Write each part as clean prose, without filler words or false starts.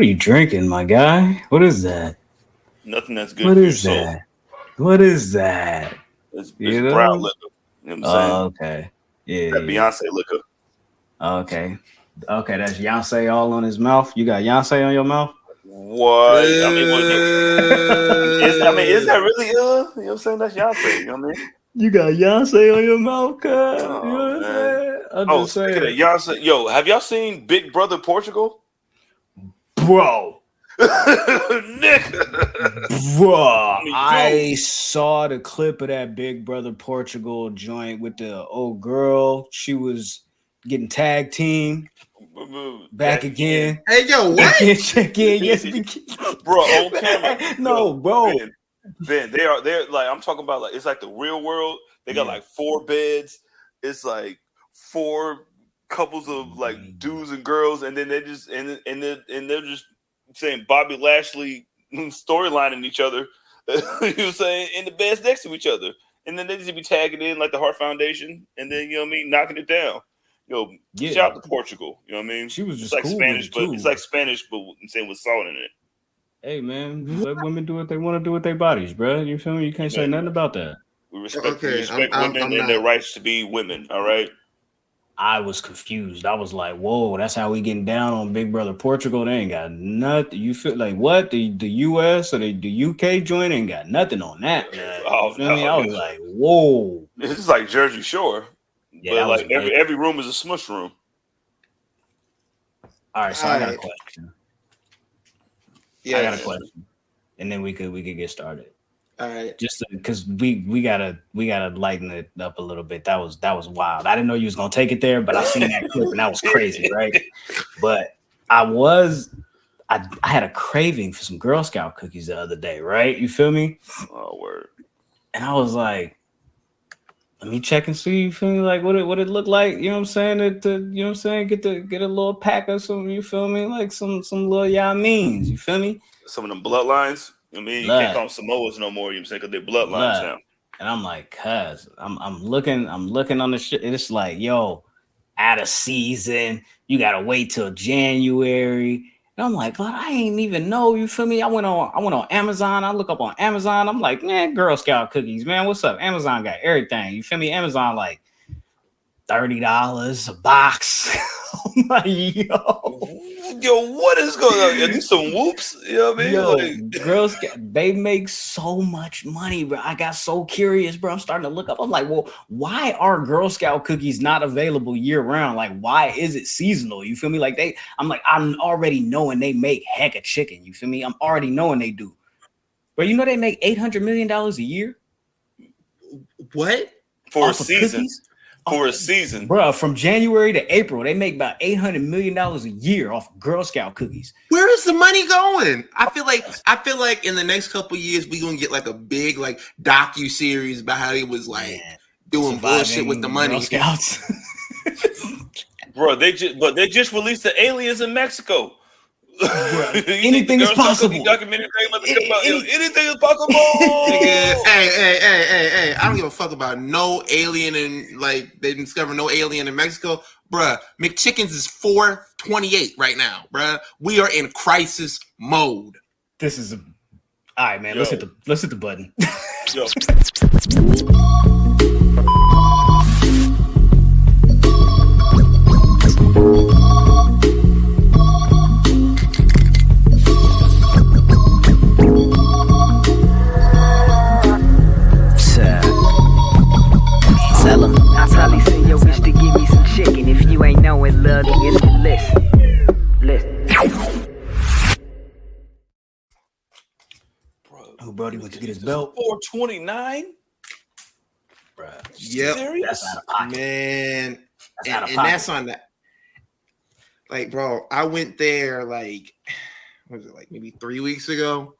What are you drinking, my guy? What is that? Nothing that's good What for your is soul. that? What is that? It's You brown know? liquor. You know what I'm Oh, saying? okay. Yeah, That yeah. Beyonce liquor. Okay. Okay, that's Beyonce all on his mouth. You got Beyonce on your mouth? What? I mean, is that really You know what I'm saying? That's Beyonce. You know what I mean? You got Beyonce on your mouth, cuz. You know Oh what I'm man. saying? I'm Oh, just speaking of saying. Beyonce, yo, have y'all seen Big Brother Portugal? Bro. Nick. Bruh, Yo. I saw the clip of that Big Brother Portugal joint with the old girl. She was getting tag team back again. Hey, yo, what? Check in. Yes, bro, on camera. No, bro. Ben, they're like, I'm talking about, like, it's like the real world. They got like 4 beds. It's like 4 couples of like dudes and girls, and then they just and they're just saying Bobby Lashley storylining each other. You know, saying in the beds next to each other, and then they just be tagging in like the Heart Foundation, and then, you know what I mean, knocking it down. Yo, shout out to Portugal. You know what I mean? She was just like cool Spanish, with it too. it's like Spanish, but I'm saying with salt in it. Hey man, let women do what they want to do with their bodies, bro. You feel me? You can't say nothing about that. We respect women and their rights to be women. All right. I was confused. I was like, "Whoa, that's how we getting down on Big Brother Portugal? They ain't got nothing." You feel like what? The US or the UK joint ain't got nothing on that, man. You feel me? I was like, "Whoa!" This is like Jersey Shore, but like every room is a smush room. All right, so I got a question. Yeah, I got a question, and then we could get started. All right, just because we gotta lighten it up a little bit. That was wild. I didn't know you was gonna take it there, but I seen that clip and that was crazy, right? But I had a craving for some Girl Scout cookies the other day, right? You feel me? Oh, word. And I was like, let me check and see. You feel me? Like what it looked like. You know what I'm saying? You know what I'm saying? Get a little pack of some. You feel me? Like some little Yamins. You feel me? Some of them bloodlines. I mean, you can't call them Samoas no more. You know what I'm saying? Because they're bloodlines now. And I'm like, cuz I'm looking on the shit. It's like, yo, out of season. You gotta wait till January. And I'm like, God, I ain't even know. You feel me? I went on Amazon. I look up on Amazon. I'm like, man, Girl Scout cookies, man. What's up? Amazon got everything. You feel me? Amazon like $30 a box. I'm like, yo, what is going on? Are these some whoops? You know what I mean? Yo, like, Girl Scout, they make so much money, bro. I got so curious, bro. I'm starting to look up. I'm like, well, why are Girl Scout cookies not available year round? Like, why is it seasonal? You feel me? Like I'm already knowing they make heck of chicken. You feel me? I'm already knowing they do. But you know they make $800 million a year? What? For a season? For a season, bro, from January to April, they make about $800 million a year off Girl Scout cookies. Where is the money going? I feel like in the next couple of years we're gonna get like a big like docu-series about how he was like doing bullshit with the money. Girl Scouts. Bro, they just released the aliens in Mexico. Anything is possible. Anything is possible. Hey! I don't give a fuck about no alien and like they discovered no alien in Mexico, bruh. McChickens is $4.28 right now, bruh. We are in crisis mode. This is all right, man. Let's hit the button. Yo. I probably send your bitch to give me some chicken. If you ain't knowing, love, it's the list. Bro, Brody went to get his belt. $4.29. Bro, yep, serious? That's out of pocket, man. And that's on that. Like, bro, I went there like, what was it, like maybe 3 weeks ago?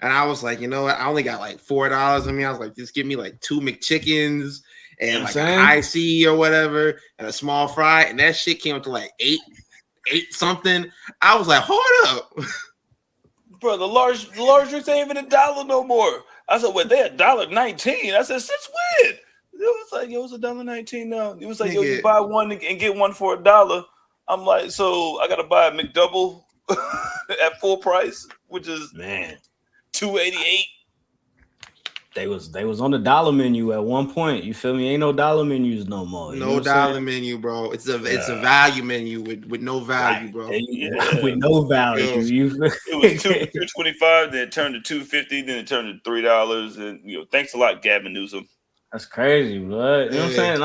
And I was like, you know what? I only got like $4 on me. I was like, just give me like 2 McChickens and like a high C or whatever and a small fry. And that shit came up to like eight something. I was like, hold up. Bro, the large drinks ain't even $1 no more. I said, what, they $1.19? I said, since when? It was like, yo, it's $1.19 now. It was like, yo, you buy one and get one for $1. I'm like, so I gotta buy a McDouble at full price, which is man $288. They was on the dollar menu at one point. You feel me? Ain't no dollar menus no more. You know No what I'm dollar saying? menu, bro. It's a value menu with no value, bro. Yeah. With no value. You feel It was $2.25, then it turned to $2.50, then it turned to $3. And thanks a lot, Gavin Newsom. That's crazy, bro. You know what I'm saying?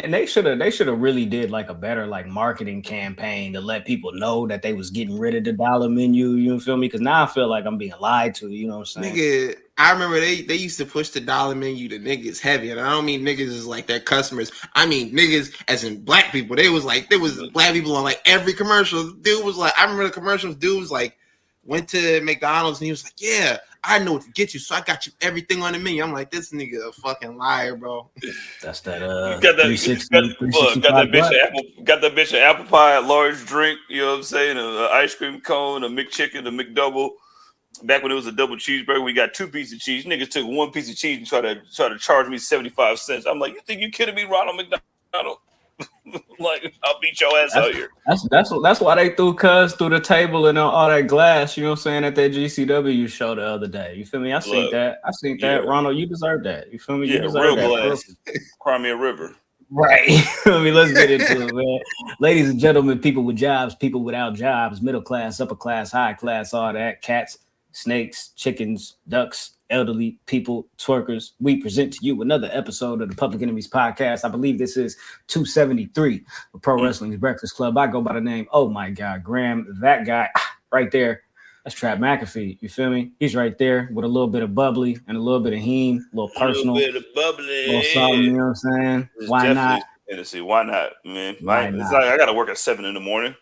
And they should have really did like a better like marketing campaign to let people know that they was getting rid of the dollar menu. You feel me? Because now I feel like I'm being lied to. You know what I'm saying? Nigga, I remember they used to push the dollar menu to niggas heavy, and I don't mean niggas as like their customers. I mean niggas as in black people. There was black people on like every commercial. Dude was like, I remember the commercials. Dude was like, went to McDonald's and he was like, yeah, I know what to get you, so I got you everything on the menu. I'm like, this nigga a fucking liar, bro. That's that got that bitch an apple pie, a large drink, you know what I'm saying? An ice cream cone, a McChicken, a McDouble. Back when it was a double cheeseburger, we got 2 pieces of cheese. Niggas took 1 piece of cheese and try to charge me 75 cents. I'm like, you think you kidding me, Ronald McDonald? Like, I'll beat your ass out here. That's why they threw Cuz through the table and all that glass, you know what I'm saying, at that GCW show the other day. You feel me? I seen that. Yeah. Ronald, you deserve that. You feel me? Yeah, you deserve real that. glass. Cry me a river. Right. I mean, let's get into it, man. Ladies and gentlemen, people with jobs, people without jobs, middle class, upper class, high class, all that, cats, snakes, chickens, ducks, elderly people, twerkers. We present to you another episode of the Public Enemies Podcast. I believe this is 273 of Pro Wrestling's Breakfast Club. I go by the name, oh my God, Graham, that guy right there. That's Trap McAfee. You feel me? He's right there with a little bit of bubbly and a little bit of heme, a little personal. A little bit of bubbly. A little something, you know what I'm saying? It's why not? Tennessee. Why not, man? Why It's not? like I got to work at 7 in the morning.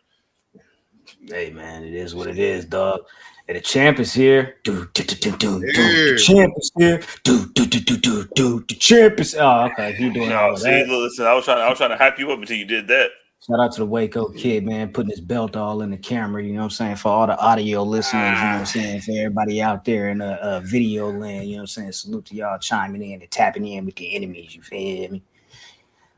Hey, man, it is what it is, dog. And the champ is here. The champ is here. The champ is. Oh, okay. He doing all that. Listen, I was trying to hype you up until you did that. Shout out to the Waco kid, man, putting his belt all in the camera, you know what I'm saying, for all the audio listeners, you know what I'm saying, for everybody out there in the video land, you know what I'm saying, salute to y'all chiming in and tapping in with the enemies, you feel me?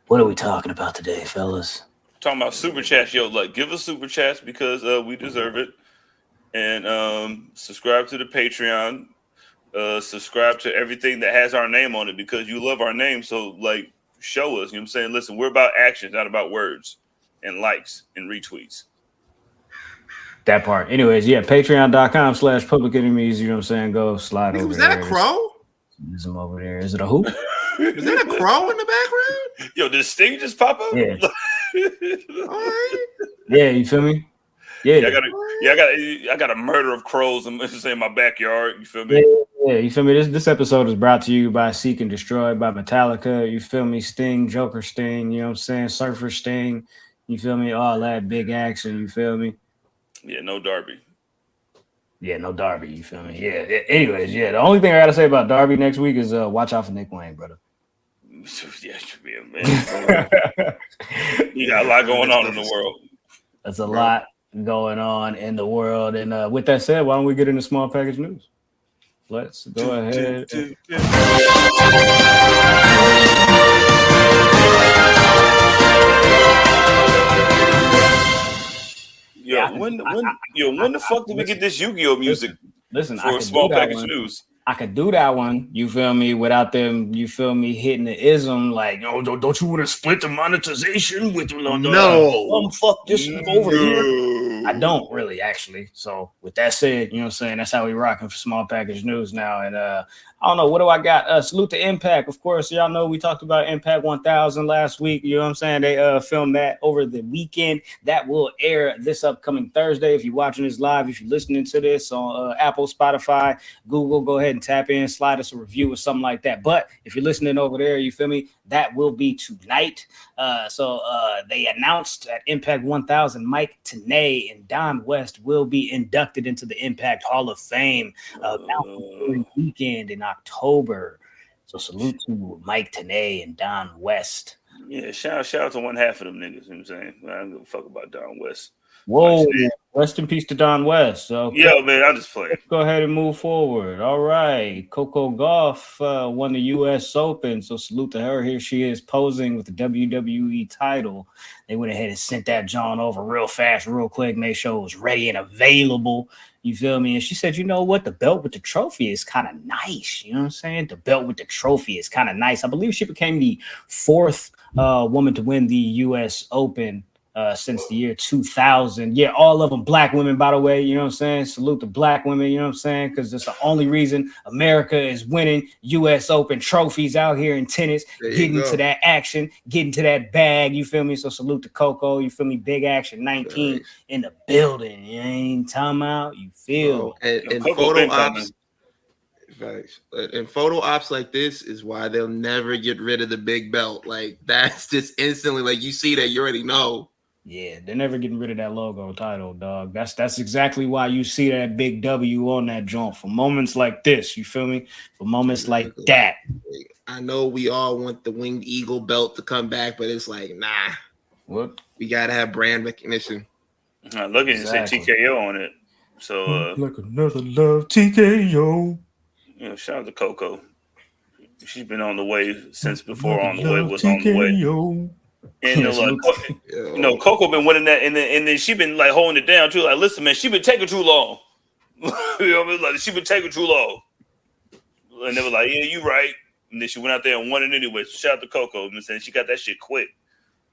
What are we talking about today, fellas? Talking about super chats, yo, like give us super chats because we deserve it, and subscribe to the Patreon, subscribe to everything that has our name on it because you love our name, so like show us, you know what I'm saying, listen, we're about actions, not about words. And likes and retweets. That part. Anyways, yeah, patreon.com/public enemies. You know what I'm saying? Go slide over. Was that a crow? Is him over there? Is it a hoop? Is that a crow in the background? Yo, did Sting just pop up? Yeah. All right. Yeah, you feel me? Yeah. I got a murder of crows in my backyard. You feel me? Yeah, you feel me? This episode is brought to you by Seek and Destroy by Metallica. You feel me? Sting, Joker Sting, you know what I'm saying? Surfer Sting. You feel me? All that big action. You feel me? Yeah, no Darby. Yeah, no Darby. You feel me? Yeah. Anyways, yeah. The only thing I gotta say about Darby next week is watch out for Nick Wayne, brother. Yeah, man. You got a lot going on in the world. That's a lot going on in the world. And with that said, why don't we get into small package news? Let's go ahead. When the fuck did we get this Yu-Gi-Oh music? Listen, for small package news. I could do that one, you feel me, without them, you feel me, hitting the ism like, oh, don't you want to split the monetization with no fuck this over here? I don't really, actually. So with that said, you know what I'm saying, that's how we rocking for small package news now. And I don't know, what do I got? Salute to Impact. Of course, y'all know we talked about Impact 1000 last week. You know what I'm saying? They filmed that over the weekend. That will air this upcoming Thursday. If you're watching this live, if you're listening to this on Apple, Spotify, Google, go ahead and tap in, slide us a review or something like that. But if you're listening over there, you feel me? That will be tonight. So they announced at Impact 1000, Mike Tenay and Don West will be inducted into the Impact Hall of Fame weekend in October. So salute to Mike Tenay and Don West. Yeah, shout out to one half of them niggas. You know what I'm saying? I don't give a fuck about Don West. Whoa. Rest in peace to Don West. Okay. Yeah, man, I just play. Let's go ahead and move forward. All right. Coco Gauff won the U.S. Open. So salute to her. Here she is posing with the WWE title. They went ahead and sent that John over real fast, real quick, made sure it was ready and available. You feel me? And she said, you know what? The belt with the trophy is kind of nice. You know what I'm saying? The belt with the trophy is kind of nice. I believe she became the fourth woman to win the U.S. Open since the year 2000. Yeah, all of them black women, by the way. You know what I'm saying? Salute the black women. You know what I'm saying? Because that's the only reason America is winning U.S. Open trophies out here in tennis, getting to that action, getting to that bag. You feel me? So salute to Coco. You feel me? Big action 19 in the building. You ain't talking about. You feel me? And photo ops. Facts. And photo ops like this is why they'll never get rid of the big belt. Like that's just instantly like you see that you already know. Yeah, they're never getting rid of that logo title, dog. That's exactly why you see that big W on that joint for moments like this. You feel me? For moments like that. I know we all want the winged eagle belt to come back, but it's like, nah. What? We gotta have brand recognition. I'm looking to say TKO on it. So like another Love TKO. You know, shout out to Coco. She's been on the way since before On the Way was on the way. And you know, Coco been winning that, and then she been like holding it down too. Like, listen, man, she been taking too long. You know what I mean? Like, she been taking too long. And they were like, yeah, you right. And then she went out there and won it anyway. So shout out to Coco. And saying she got that shit quick.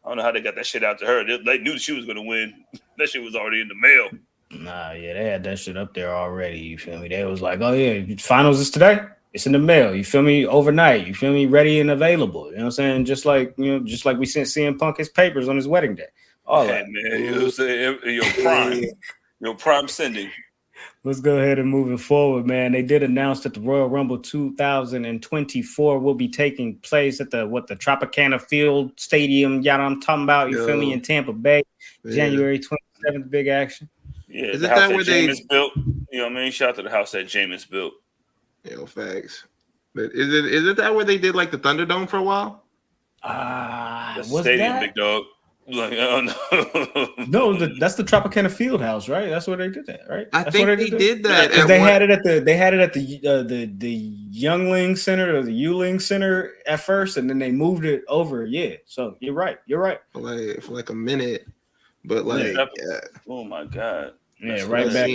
I don't know how they got that shit out to her. They knew she was gonna win. That shit was already in the mail. Nah, yeah, they had that shit up there already. You feel me? They was like, oh yeah, finals is today. It's in the mail. You feel me? Overnight. You feel me? Ready and available. You know what I'm saying? Just like we sent CM Punk his papers on his wedding day. All that. Man, you know what I'm saying? Your prime sending. Let's go ahead and move it forward, man. They did announce that the Royal Rumble 2024 will be taking place at the Tropicana Field Stadium. Y'all know I'm talking about. You feel me? In Tampa Bay, January 27th, big action. Yeah, is the house that Jameis built. You know what I mean? Shout out to the house that Jameis built. Yeah, facts. But is it that where they did like the Thunderdome for a while? That's the stadium, big dog. Like, no, that's the Tropicana Field House, right? That's where they did that, right? I think they did that because they had it at the Youngling Center or the Yuling Center at first, and then they moved it over. Yeah, so you're right. For like a minute, but like, oh my god, yeah, right back.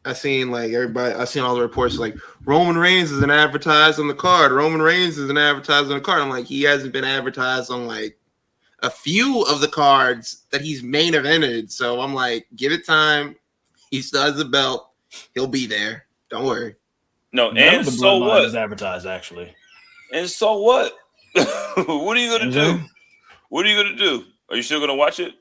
I seen like everybody. I seen all the reports like Roman Reigns isn't advertised on the card. Roman Reigns isn't advertised on the card. I'm like, he hasn't been advertised on like a few of the cards that he's main evented. So I'm like, give it time. He still has the belt. He'll be there. Don't worry. No, and so what? Is advertised actually. And so what? What are you gonna do? What are you gonna do? Are you still gonna watch it?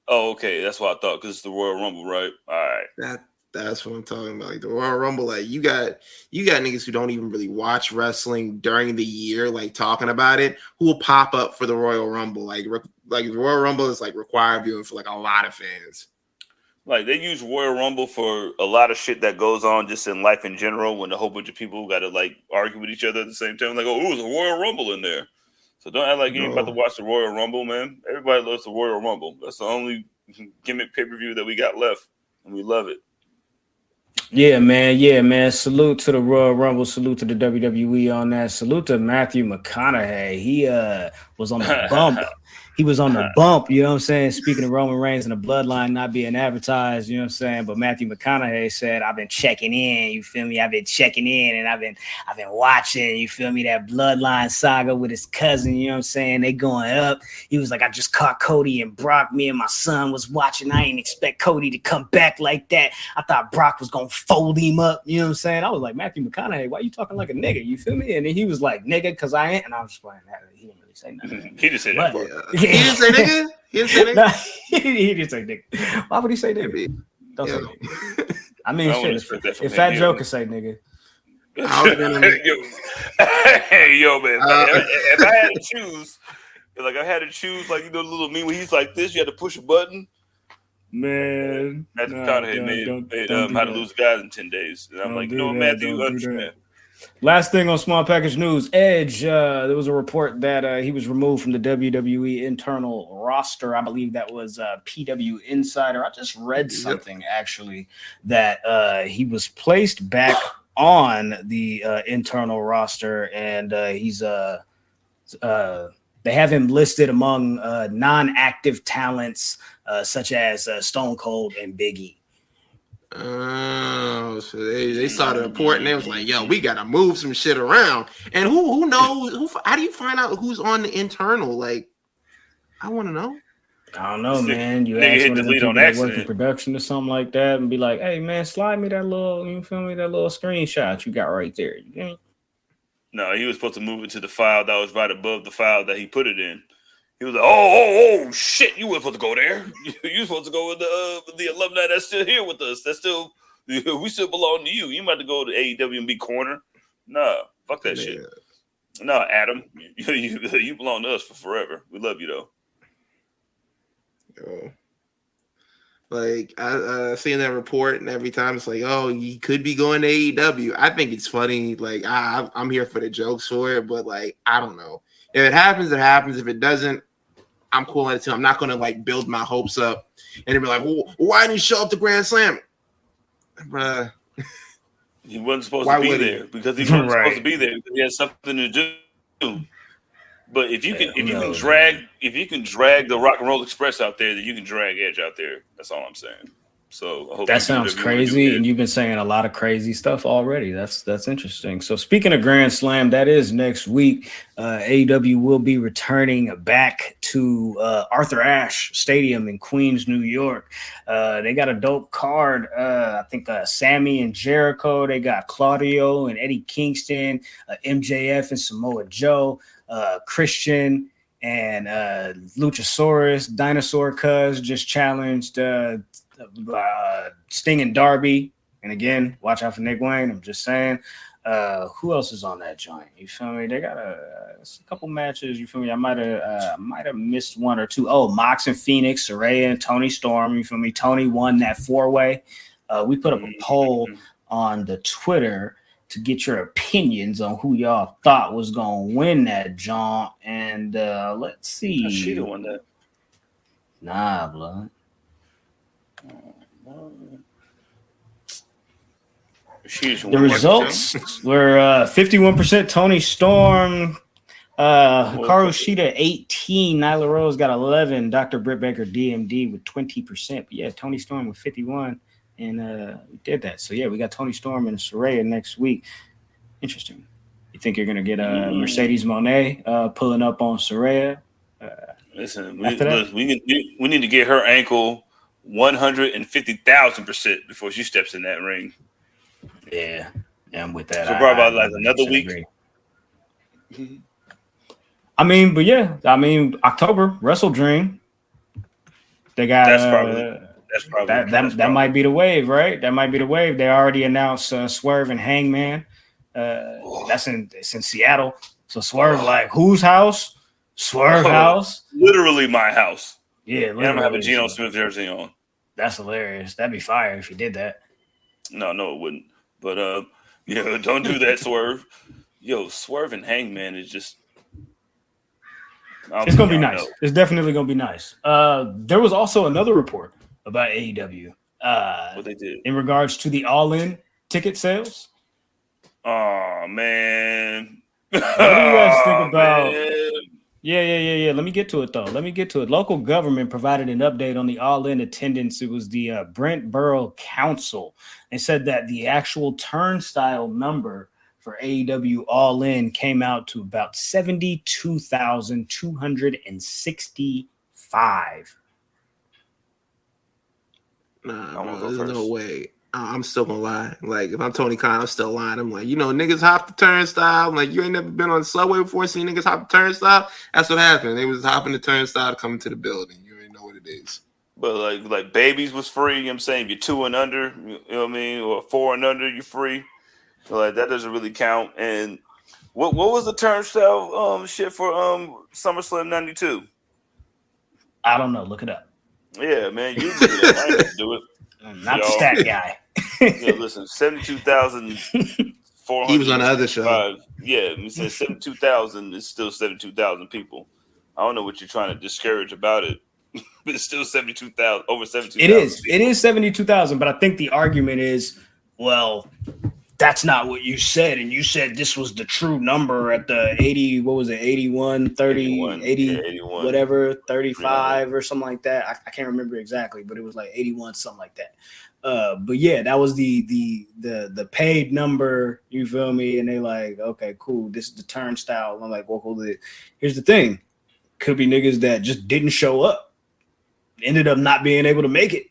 Oh, okay. That's what I thought because it's the Royal Rumble, right? All right. That's what I'm talking about. Like the Royal Rumble, like you got niggas who don't even really watch wrestling during the year, like talking about it, who will pop up for the Royal Rumble. Like the Royal Rumble is like required viewing for like a lot of fans. Like they use Royal Rumble for a lot of shit that goes on just in life in general when a whole bunch of people got to like argue with each other at the same time. Like, oh, there's a Royal Rumble in there. So don't act like you ain't about to watch the Royal Rumble, man. Everybody loves the Royal Rumble. That's the only gimmick pay-per-view that we got left, and we love it. Yeah, man. Salute to the Royal Rumble. Salute to the WWE on that. Salute to Matthew McConaughey. He was on the bump. He was on the bump, you know what I'm saying? Speaking of Roman Reigns and the bloodline not being advertised, you know what I'm saying? But Matthew McConaughey said, I've been checking in, you feel me? I've been checking in and I've been watching, you feel me? That bloodline saga with his cousin, you know what I'm saying? They going up. He was like, I just caught Cody and Brock. Me and my son was watching. I didn't expect Cody to come back like that. I thought Brock was going to fold him up, you know what I'm saying? I was like, Matthew McConaughey, why you talking like a nigga? You feel me? And then he was like, nigga, because I ain't. And I was playing that. He didn't really say nothing. He just said that. He didn't say nigga? He didn't say nigga? Nah, he didn't say nigga. Why would he say nigga? Don't say nigga. I mean, shit. If Fat Joe could say nigga. Hey, yo, man. If I had to choose, like I had to choose, like, you know, the little meme when he's like this, you had to push a button. Man. Matthew McConaughey made How to Lose Guys in 10 Days. And I'm like, you know what, Matthew, you understand. Last thing on small package news, Edge. There was a report that he was removed from the WWE internal roster. I believe that was PW Insider. I just read something actually that he was placed back on the internal roster, and he's they have him listed among non-active talents such as Stone Cold and Big E. Oh, so they saw the report and they was like, "Yo, we gotta move some shit around." And who knows? How do you find out who's on the internal? Like, I want to know. I don't know, man. You ask one of the people that work in production or something like that, and be like, "Hey, man, slide me that little, you feel me, that little screenshot you got right there." No, he was supposed to move it to the file that was right above the file that he put it in. He was like, oh, shit, you weren't supposed to go there. You were supposed to go with the alumni that's still here with us. That's still, we still belong to you. You might have to go to AEW and be corner. Nah, fuck that shit. Nah, Adam, you belong to us for forever. We love you, though. Yo. Like, I seen that report, and every time it's like, oh, he could be going to AEW. I think it's funny. Like, I'm here for the jokes for it, but, like, I don't know. If it happens, it happens. If it doesn't, I'm cool on it too. I'm not going to, like, build my hopes up and be like, well, why didn't you show up to Grand Slam? Bruh. He wasn't supposed to be there because he wasn't supposed to be there because he had something to do. But if you can drag the Rock and Roll Express out there, then you can drag Edge out there. That's all I'm saying. So I hope that sounds crazy, and you've been saying a lot of crazy stuff already. That's interesting. So speaking of Grand Slam, that is next week. AEW will be returning back to Arthur Ashe Stadium in Queens, New York. They got a dope card. I think Sammy and Jericho. They got Claudio and Eddie Kingston, MJF and Samoa Joe, Christian and Luchasaurus. Dinosaur Cuz just challenged Sting and Darby, and again, watch out for Nick Wayne. I'm just saying. Who else is on that joint? You feel me? They got a couple matches. You feel me? I might have missed one or two. Oh, Mox and Phoenix, Saraya and Tony Storm. You feel me? Tony won that 4-way. We put up a poll on the Twitter to get your opinions on who y'all thought was gonna win that jaunt. And let's see. She the one that. Nah, blood. The results were 51% Tony Storm, Hikaru Shida 18, Nyla Rose got 11, Dr. Britt Baker DMD with 20%. But yeah, Tony Storm with 51, and we did that. So yeah, we got Tony Storm and Saraya next week. Interesting. You think you're gonna get Mercedes Moné pulling up on Saraya? Listen, we need to get her ankle 150,000% before she steps in that ring. Yeah, I'm with that. So probably like another week. I mean, but yeah, October Wrestle Dream. They got that's probably that might be the wave, right? That might be the wave. They already announced Swerve and Hangman. It's in Seattle. So Swerve like whose house? Swerve house. Literally my house. Yeah, I'm gonna have a Geno Smith jersey on. That's hilarious. That'd be fire if you did that. No, it wouldn't. But don't do that, Swerve. Yo, Swerve and Hangman is just. It's gonna be nice. It's definitely gonna be nice. There was also another report about AEW. What they did in regards to the all-in ticket sales. Oh man. What do you guys think about? Man. Yeah. Let me get to it, though. Local government provided an update on the all-in attendance. It was the Brent Borough Council. They said that the actual turnstile number for AEW all-in came out to about 72,265. Nah, there's no way. I'm still gonna lie. Like, if I'm Tony Khan, I'm still lying. I'm like, niggas hop the turnstile. I'm like, you ain't never been on the subway before, seen niggas hop the turnstile. That's what happened. They was hopping the turnstile coming to the building. You already know what it is. But like babies was free. You know what I'm saying? If you're 2 and under, you know what I mean, or 4 and under, you're free. So like that doesn't really count. And what was the turnstile shit for SummerSlam '92? I don't know. Look it up. Yeah, man, you do it. I ain't do it. Not the stat guy. Yeah, listen, 72,400 He was on the other show. Yeah, he said 72,000 is still 72,000 people. I don't know what you're trying to discourage about it, but it's still 72,000, over 72,000. It is 72,000, but I think the argument is, well, that's not what you said, and you said this was the true number at the 80, what was it, 81, 30, 81, 80, yeah, 81. whatever, 35 or something like that. I can't remember exactly, but it was like 81, something like that. But yeah, that was the paid number, you feel me? And they like, okay, cool, this is the turnstile. And I'm like, well, here's the thing. Could be niggas that just didn't show up, ended up not being able to make it.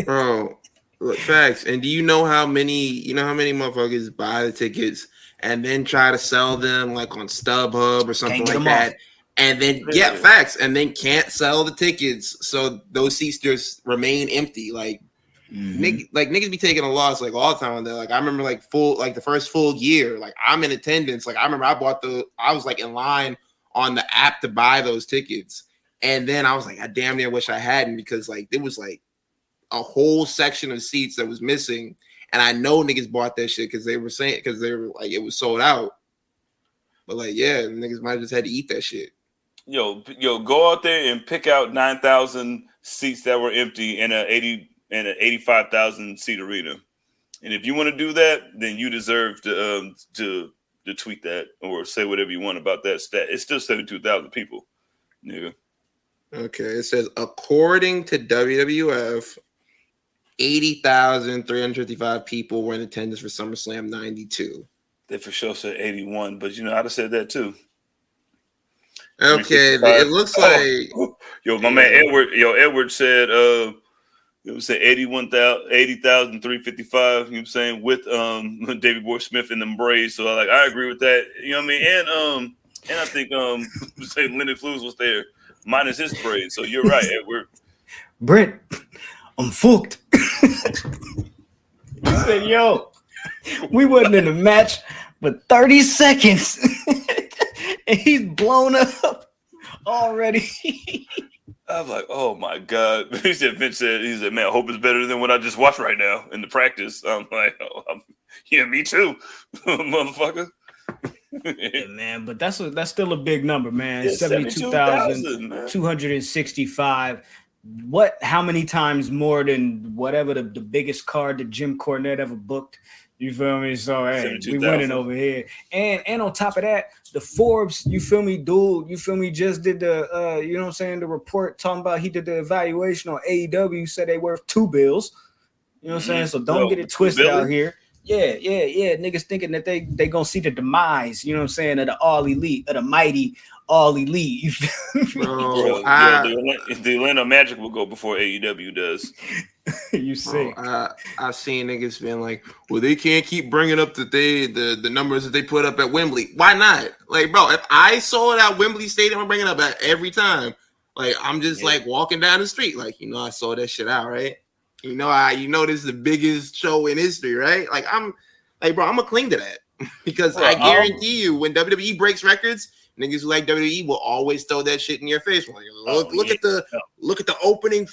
Bro, look, facts. And do you know how many motherfuckers buy the tickets and then try to sell them like on StubHub or something like that? And then facts, and then can't sell the tickets, so those seats just remain empty. Like, niggas be taking a loss like all the time. They're like, I remember the first full year, like I'm in attendance. Like I remember I was like in line on the app to buy those tickets, and then I was like, I damn near wish I hadn't, because like there was like a whole section of seats that was missing, and I know niggas bought that shit because they were like it was sold out. But like, yeah, niggas might have just had to eat that shit. Yo, go out there and pick out 9,000 seats that were empty in an 85,000 seat arena, and if you want to do that, then you deserve to tweet that or say whatever you want about that stat. It's still 72,000 people, nigga. Okay, it says according to WWF, 80,355 people were in attendance for SummerSlam '92. They for sure said 81, but I'd have said that too. Okay, it looks like my man Edward said it was 80,355, you know what I'm saying, with Davey Boy Smith in them braids. So I agree with that. You know what I mean? And I think say Lennox Lewis was there minus his braids. So you're right, Edward. Brent, I'm fucked. He said, yo, we wasn't in the match but 30 seconds. And he's blown up already. I'm like, oh my God. Vince said, man, I hope it's better than what I just watched right now in the practice. I'm like, yeah, me too, motherfucker. Yeah, man, but that's still a big number, man. Yeah, 72,265. How many times more than whatever the biggest card that Jim Cornette ever booked? You feel me? So hey, we winning over here. And on top of that, the Forbes, you feel me, dude, you feel me, just did the you know what I'm saying, the report talking about he did the evaluation on AEW, said they worth $2 bills. You know what I'm saying? So don't get it twisted out here. Yeah. Niggas thinking that they gonna see the demise, you know what I'm saying, of the all elite, of the mighty all elite. You feel me? The Atlanta Magic will go before AEW does. You see, I've seen niggas being like, well, they can't keep bringing up the numbers that they put up at Wembley. Why not? Like, bro, if I saw it at Wembley Stadium, I'm bringing it up at every time. Like, I'm just like walking down the street, like, I saw that shit out, right? This is the biggest show in history, right? Like, I'm like, bro, I'm gonna cling to that because I guarantee you, when WWE breaks records, niggas who like WWE will always throw that shit in your face. Like, look at the opening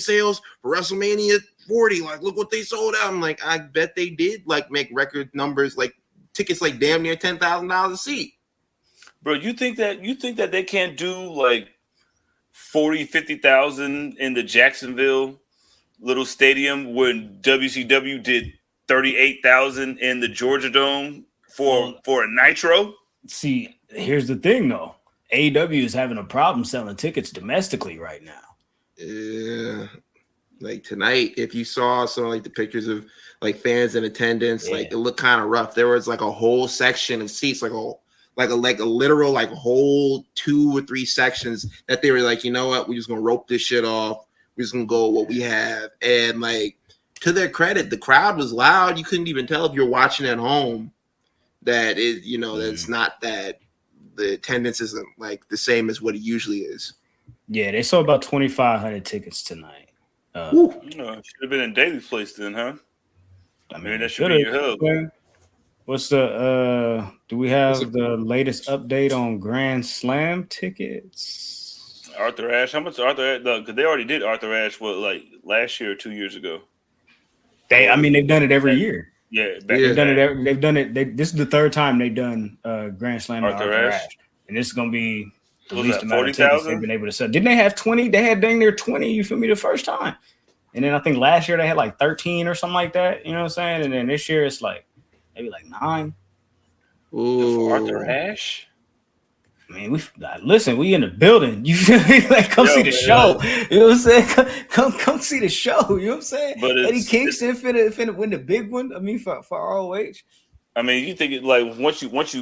sales for WrestleMania 40. Like, look what they sold out. I'm like, I bet they did like make record numbers, like tickets like damn near $10,000 a seat. Bro, you think that they can't do like 40,000-50,000 in the Jacksonville little stadium when WCW did 38,000 in the Georgia Dome for a Nitro? See, here's the thing though. AEW is having a problem selling tickets domestically right now. Yeah. Like tonight, if you saw some like the pictures of like fans in attendance, like it looked kind of rough. There was like a whole section of seats, like a literal like whole 2 or 3 sections that they were like, you know what, we're just gonna rope this shit off. We're just gonna go with what we have. And like, to their credit, the crowd was loud. You couldn't even tell if you're watching at home that it, that's not that the attendance isn't like the same as what it usually is. Yeah, they sold about 2,500 tickets tonight. Should have been in Daly's place then, huh? I mean, that should be your hub. What's the do we have the latest update on Grand Slam tickets? Arthur Ashe, how much Arthur Ashe? Because they already did Arthur Ashe, like last year or 2 years ago. They've done it every year. Yeah, They've done it. They've done it. This is the third time they've done Grand Slam and Arthur Arthur Ashe. Ashe, and this is gonna be the Was least that amount of tickets 40,000? they've been able to sell. Didn't they have 20? They had dang near 20. You feel me? The first time, and then I think last year they had like 13 or something like that. You know what I'm saying? And then this year it's like maybe like 9. Ooh. For Arthur Ashe. I mean, listen. We in the building. You feel me? Like, come see the show. You know what I'm saying? Come see the show. You know what I'm saying? But Eddie Kingston finna win the big one. I mean, for ROH. I mean, you think it like once you push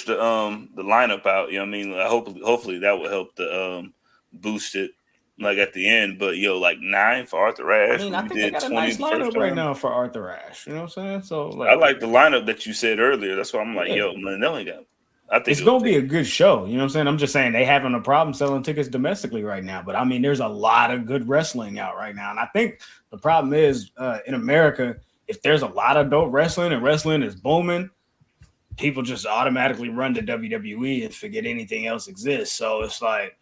the lineup out, you know what I mean? Like, hopefully that will help the boost it like at the end. But like 9 for Arthur Ashe. I mean, I think they got a nice lineup right now for Arthur Ashe. You know what I'm saying? So like, I like the lineup that you said earlier. That's why I'm like, yo, man, they only got. I think it's gonna be a good show. You know what I'm saying? I'm just saying they having a problem selling tickets domestically right now. But I mean, there's a lot of good wrestling out right now, and I think the problem is in America, if there's a lot of dope wrestling and wrestling is booming, people just automatically run to WWE and forget anything else exists. So it's like,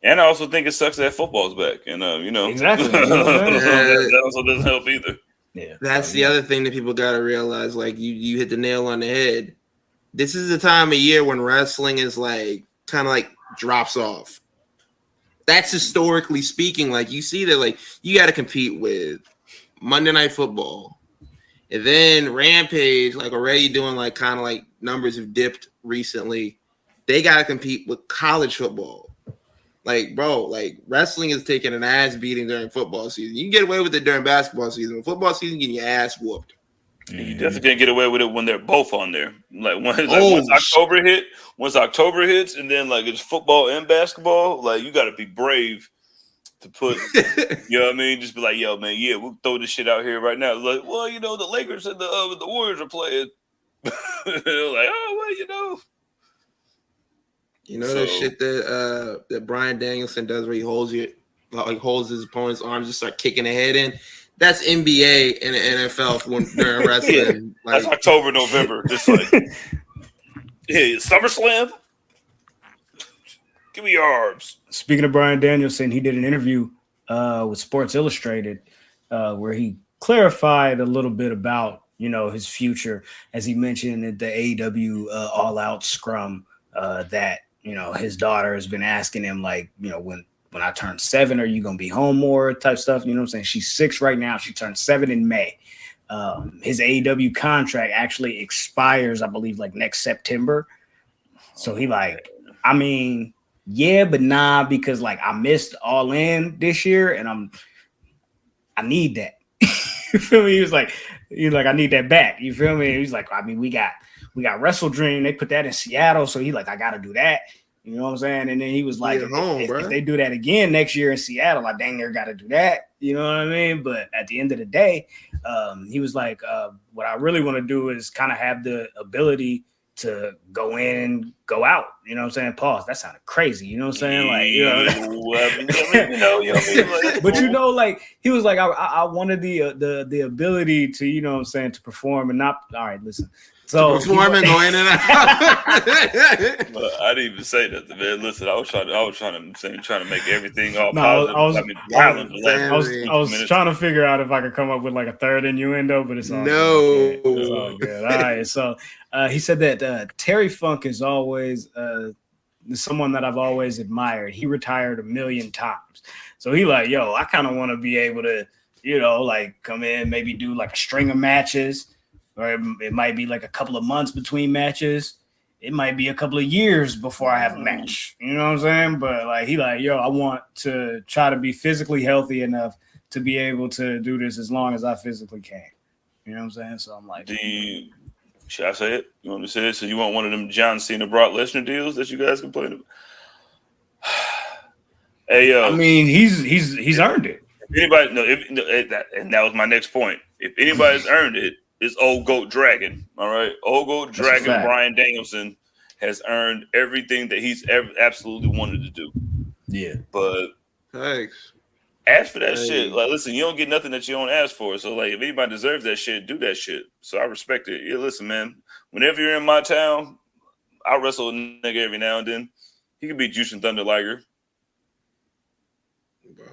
and I also think it sucks that football's back, and exactly. You know that also doesn't help either. Yeah, that's the other thing that people got to realize. Like you hit the nail on the head. This is the time of year when wrestling is like kind of like drops off. That's historically speaking. Like you see that, like you got to compete with Monday Night Football, and then Rampage, like already doing like kind of like numbers have dipped recently. They got to compete with college football. Like, bro, like wrestling is taking an ass beating during football season. You can get away with it during basketball season. When football season, getting your ass whooped. You definitely can't get away with it when they're both on there. Like once October hits, and then like it's football and basketball. Like you got to be brave to put. You know what I mean? Just be like, yo, man, yeah, we'll throw this shit out here right now. Like, well, the Lakers and the Warriors are playing. Like, oh well, that shit that Bryan Danielson does where he holds his opponent's arms and start kicking the head in. That's NBA and the NFL during wrestling. Yeah, like, that's October, November. Just like, hey, SummerSlam. Give me your arms. Speaking of Bryan Danielson, he did an interview with Sports Illustrated where he clarified a little bit about his future, as he mentioned at the AEW All Out Scrum that his daughter has been asking him, like, when I turn 7, are you going to be home more type stuff? You know what I'm saying? She's 6 right now. She turned 7 in May. His AEW contract actually expires, I believe, like next September. So he like, I mean, yeah, but nah, because like I missed All In this year and I need that. You feel me? He was like, I need that back. You feel me? He's like, I mean, we got Wrestle Dream. They put that in Seattle. So he like, I got to do that. You know what I'm saying? And then he was like, if they do that again next year in Seattle, I dang near got to do that. You know what I mean? But at the end of the day, he was like, what I really want to do is kind of have the ability to go in, go out. You know what I'm saying? Pause. That sounded crazy. You know what I'm saying? Like, but like he was like, I wanted the ability to, you know what I'm saying, to perform and not. All right, listen. So perform and go in and out. I didn't even say that, man. Listen, I was trying to make everything all positive. I was trying to figure out if I could come up with like a third innuendo, but it's all good. It's all good. All right. So he said that Terry Funk is always someone that I've always admired. He retired 1 million times. So he like, yo, I kind of want to be able to, like come in, maybe do like a string of matches. Or it might be like a couple of months between matches. It might be a couple of years before I have a match. You know what I'm saying? But like he like, yo, I want to try to be physically healthy enough to be able to do this as long as I physically can. You know what I'm saying? So I'm like, should I say it? You want me to say it? So you want one of them John Cena Brock Lesnar deals that you guys complained about? Hey, yo. I mean, he's earned it. And that was my next point. If anybody's earned it, it's Old Goat Dragon. All right, Old Goat Dragon Bryan Danielson has earned everything that he's absolutely wanted to do. Yeah, but thanks. Ask for that shit. Like, listen, you don't get nothing that you don't ask for. So, like, if anybody deserves that shit, do that shit. So I respect it. Yeah, listen, man. Whenever you're in my town, I wrestle a nigga every now and then. He could be Jushin Thunder Liger. Bro.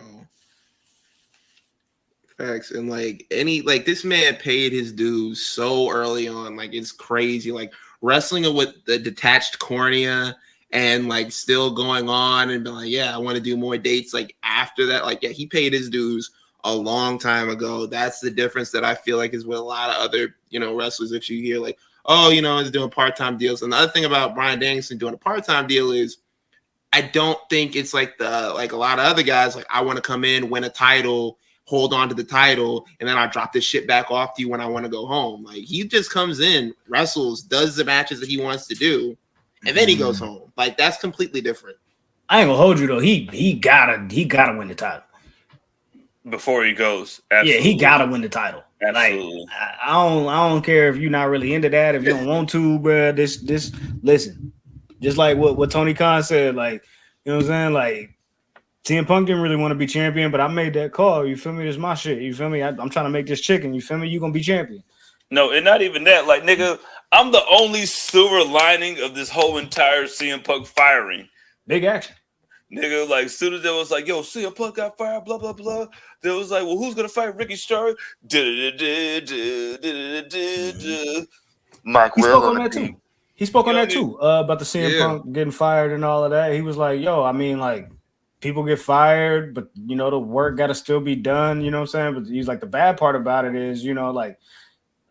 Facts. And like this man paid his dues so early on. Like it's crazy. Like wrestling with the detached cornea and like still going on and being like, yeah, I want to do more dates. Like after that, like, yeah, he paid his dues a long time ago. That's the difference that I feel like is with a lot of other, wrestlers that you hear like, oh, he's doing part-time deals. And the other thing about Bryan Danielson doing a part-time deal is I don't think it's like a lot of other guys, like I want to come in, win a title, hold on to the title, and then I drop this shit back off to you when I want to go home. Like he just comes in, wrestles, does the matches that he wants to do, and then he goes home. Like that's completely different. I ain't gonna hold you though. He gotta win the title before he goes. Absolutely. Yeah, he gotta win the title. Absolutely. Like I don't care if you're not really into that, if you don't want to, bro. This listen. Just like what Tony Khan said, like, you know what I'm saying? Like, CM Punk didn't really want to be champion, but I made that call. You feel me? This is my shit. You feel me? I'm trying to make this chicken. You feel me? You gonna be champion. No, and not even that. Like, nigga, I'm the only silver lining of this whole entire CM Punk firing. Big action. Nigga, like, as soon as there was like, yo, CM Punk got fired, blah, blah, blah. There was like, well, who's gonna fight Ricky Stark? Mike, he spoke on that too. He spoke on that too, about the CM Punk getting fired and all of that. He was like, yo, I mean, like, people get fired, but, the work got to still be done, you know what I'm saying? But he's like, the bad part about it is, like,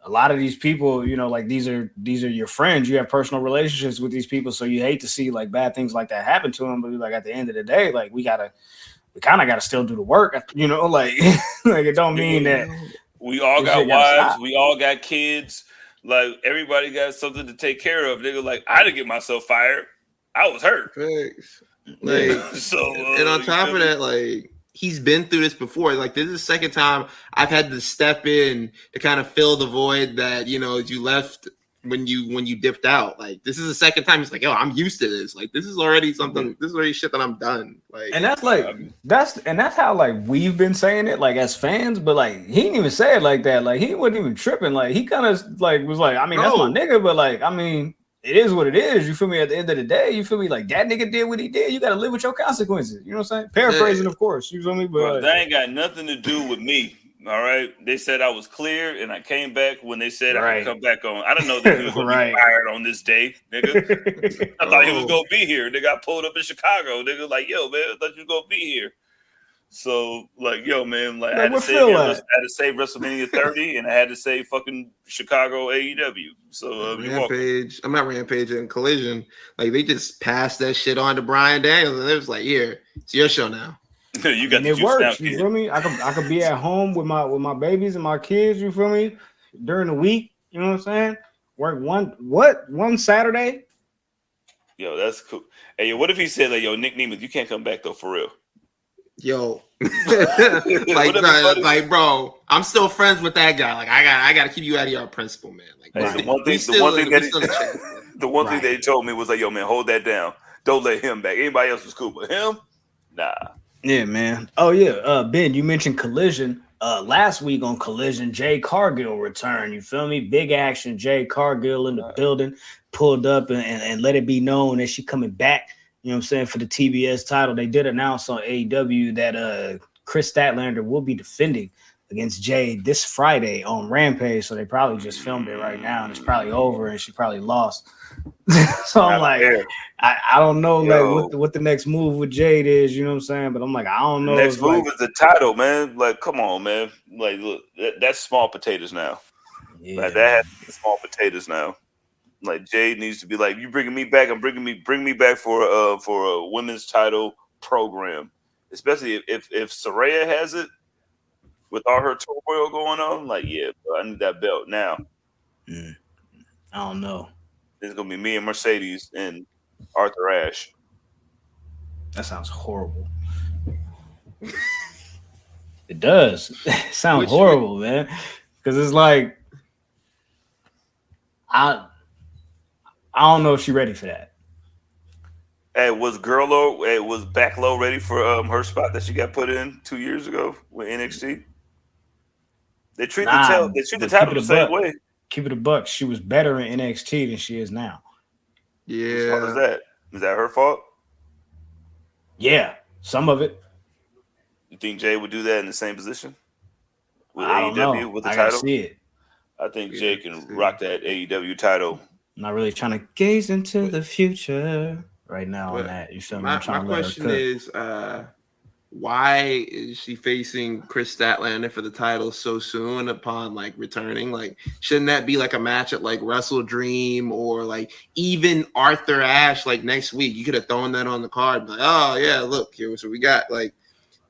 a lot of these people, like, these are your friends. You have personal relationships with these people, so you hate to see, like, bad things like that happen to them. But, like, at the end of the day, like, we kind of got to still do the work, like, like, it don't mean that. We all got wives. We all got kids. Like, everybody got something to take care of. Nigga, like, I didn't get myself fired. I was hurt. Thanks. Like, and on top of that, like, he's been through this before. Like, this is the second time I've had to step in to kind of fill the void that, you left when you dipped out. Like, this is the second time. He's like, yo, I'm used to this. Like, this is already something. This is already shit that I'm done. Like, and that's like that's how like we've been saying it, like as fans. But like he didn't even say it like that. Like he wasn't even tripping. Like he kind of like was like, I mean, that's my nigga. But like, I mean, it is what it is. You feel me? At the end of the day, you feel me? Like that nigga did what he did. You got to live with your consequences. You know what I'm saying? Paraphrasing, of course. You feel me? But that ain't got nothing to do with me. All right. They said I was clear and I came back when they said I could come back on. I didn't know that he was going to be fired on this day, nigga. I thought he was going to be here. Nigga, I pulled up in Chicago. Nigga, like, yo, man, I thought you was going to be here. So, like, yo, man, like, I had to save WrestleMania 30 and I had to save fucking Chicago AEW. So, Rampage. I'm at Rampage and Collision. Like, they just passed that shit on to Bryan Danielson. It was like, here, it's your show now. You got it works. You feel me? I could be at home with my babies and my kids. You feel me? During the week, you know what I'm saying? Work one Saturday. Yo, that's cool. Hey, yo, what if he said like, yo, Nick Nemeth, you can't come back though for real? Yo, like, bro, I'm still friends with that guy. Like, I got to keep you out of your principle, man. Like, hey, the one thing they told me was like, yo, man, hold that down. Don't let him back. Anybody else was cool, but him, nah. Yeah, man. Oh, yeah. Ben, you mentioned Collision. Last week on Collision, Jay Cargill returned. You feel me? Big action. Jay Cargill in the building, pulled up and let it be known that she coming back, you know what I'm saying, for the TBS title. They did announce on AEW that Chris Statlander will be defending against Jay this Friday on Rampage. So they probably just filmed it right now and it's probably over and she probably lost. So I'm like, I don't know like what the next move with Jade is, you know what I'm saying? But I'm like, I don't know. Next move is the title, man. Like, come on, man. Like, look, that's small potatoes now. Yeah, like, that has to be small potatoes now. Like, Jade needs to be like, you bringing me back? Bring me back for a women's title program, especially if Saraya has it with all her turmoil going on. Like, yeah, bro, I need that belt now. I don't know. It's gonna be me and Mercedes and Arthur Ashe. That sounds horrible. It does. It sounds horrible, man. Because it's like I don't know if she's ready for that. Hey, was Back Low ready for her spot that she got put in 2 years ago with NXT? They treat the title the same way. Keep it a buck. She was better in NXT than she is now. Yeah. Whose fault is that? Is that her fault? Yeah, some of it. You think Jay would do that in the same position? with I don't AEW know. with the I gotta title. see it. I think Yeah, Jay can rock that AEW title. I'm not really trying to gaze into But- the future right now on But that. You feel me? my I'm trying to let her question cook. is, why is she facing Chris Statlander for the title so soon upon like returning? Like, shouldn't that be like a match at like Wrestle Dream or like even Arthur Ashe like next week? You could have thrown that on the card. Like, oh yeah, look, here's what we got. Like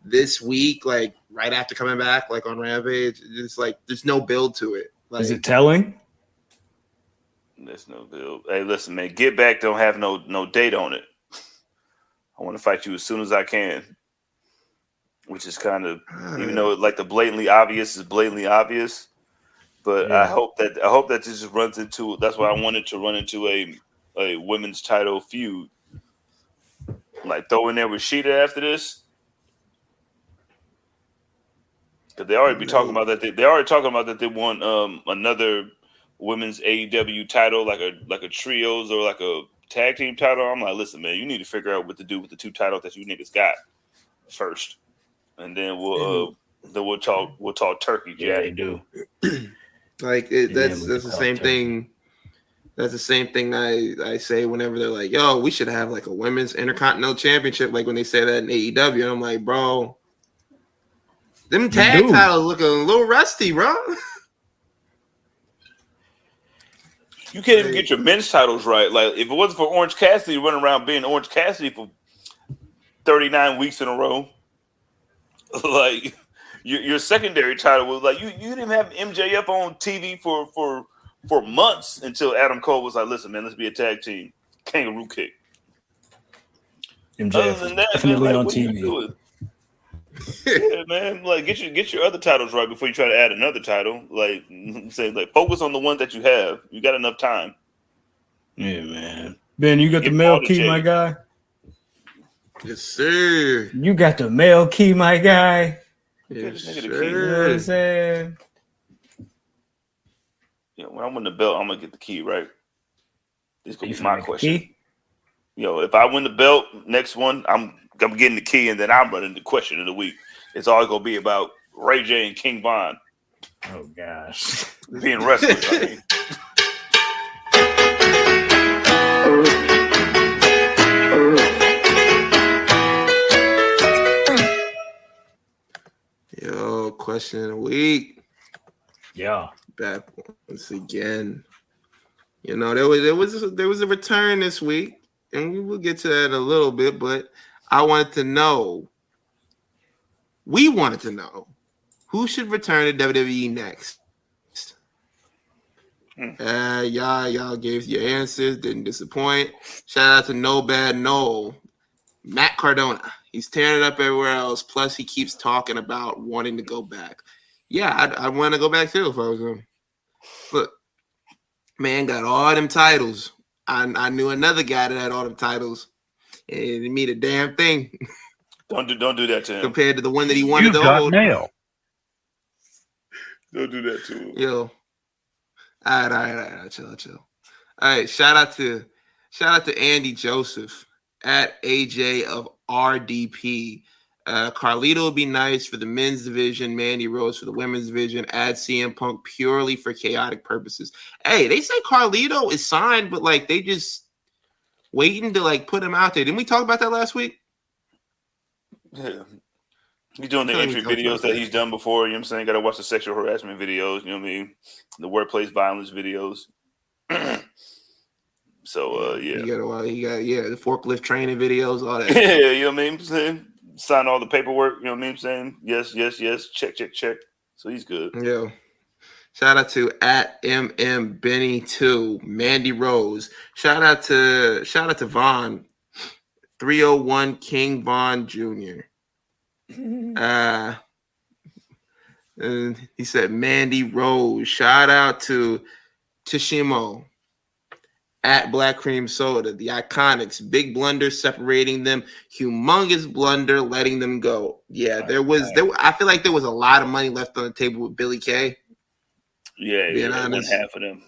this week, like right after coming back, like on Rampage, it's like there's no build to it. Like, Is it telling? There's no deal. Hey, listen, man, Get Back don't have no date on it. I want to fight you as soon as I can, which is kind of, even though like the blatantly obvious is blatantly obvious, but Yeah. I hope that this just runs into. That's why I wanted to run into a women's title feud, like throw in there with Sheeta after this, because they already be talking about that. They already talking about that they want another women's AEW title, like a trios or like a tag team title. I'm like, listen, man, you need to figure out what to do with the two titles that you niggas got first, and then we'll talk turkey, Yeah, Jack. they do. Like that's the same thing. That's the same thing I say whenever they're like, "Yo, we should have like a women's intercontinental championship." Like when they say that in AEW, and I'm like, "Bro, them tag titles looking a little rusty, bro." You can't even get your men's titles right. Like if it wasn't for Orange Cassidy running around being Orange Cassidy for 39 weeks in a row, like your secondary title was like you didn't have MJF on TV for months until Adam Cole was like, listen, man, let's be a tag team. Kangaroo kick. MJF Other than that, definitely man, like, on what TV. are you doing? Yeah, man, like get your other titles right before you try to add another title. Like say, like focus on the one that you have. You got enough time. Yeah, man. Ben, you got Give the them all mail the key, J's. my guy. Yes, sir. You got the mail key, my guy. Yes, This nigga the You know what I'm sir. saying? Yeah, when I win the belt, I'm gonna get the key, right? This gonna You be finna my make a question. key? Yo, if I win the belt, next one, I'm getting the key, and then I'm running the question of the week. It's all gonna be about Ray J and King Von Oh gosh. being wrestlers. I mean. Yo, question of the week. Yeah. Back once again. You know, there was a return this week, and we will get to that in a little bit. But I wanted to know. We wanted to know who should return to WWE next. Y'all gave your answers, didn't disappoint. Shout out to No Bad No, Matt Cardona. He's tearing it up everywhere else. Plus, he keeps talking about wanting to go back. Yeah, I want to go back too if I was him. Look, man got all them titles. I knew another guy that had all them titles, and it didn't mean a damn thing Don't do that to him. compared to the one that he wanted to hold. Mail. Don't do that to him. Yo, all right, chill. All right, shout out to Andy Joseph at AJ of RDP. Carlito would be nice for the men's division. Mandy Rose for the women's division. Add CM Punk purely for chaotic purposes. Hey, they say Carlito is signed, but like they just waiting to like put him out there. Didn't we talk about that last week? Yeah. He's doing the I feel like entry we talked videos about that that. he's done before. You know what I'm saying? Got to watch the sexual harassment videos. You know what I mean? The workplace violence videos. So yeah. The forklift training videos, all that. Yeah, you know what I mean? Saying, sign all the paperwork. You know what I mean? Saying yes. Check. So he's good. Yo, shout out to at Benny2, Mandy Rose. Shout out to Vaughn, 301 King Vaughn Jr. And he said Mandy Rose. Shout out to Tashimo at Black Cream Soda, the Iconics, big blunder separating them, humongous blunder letting them go. Yeah, I feel like there was a lot of money left on the table with Billy Kay. Yeah, one honest. half of them.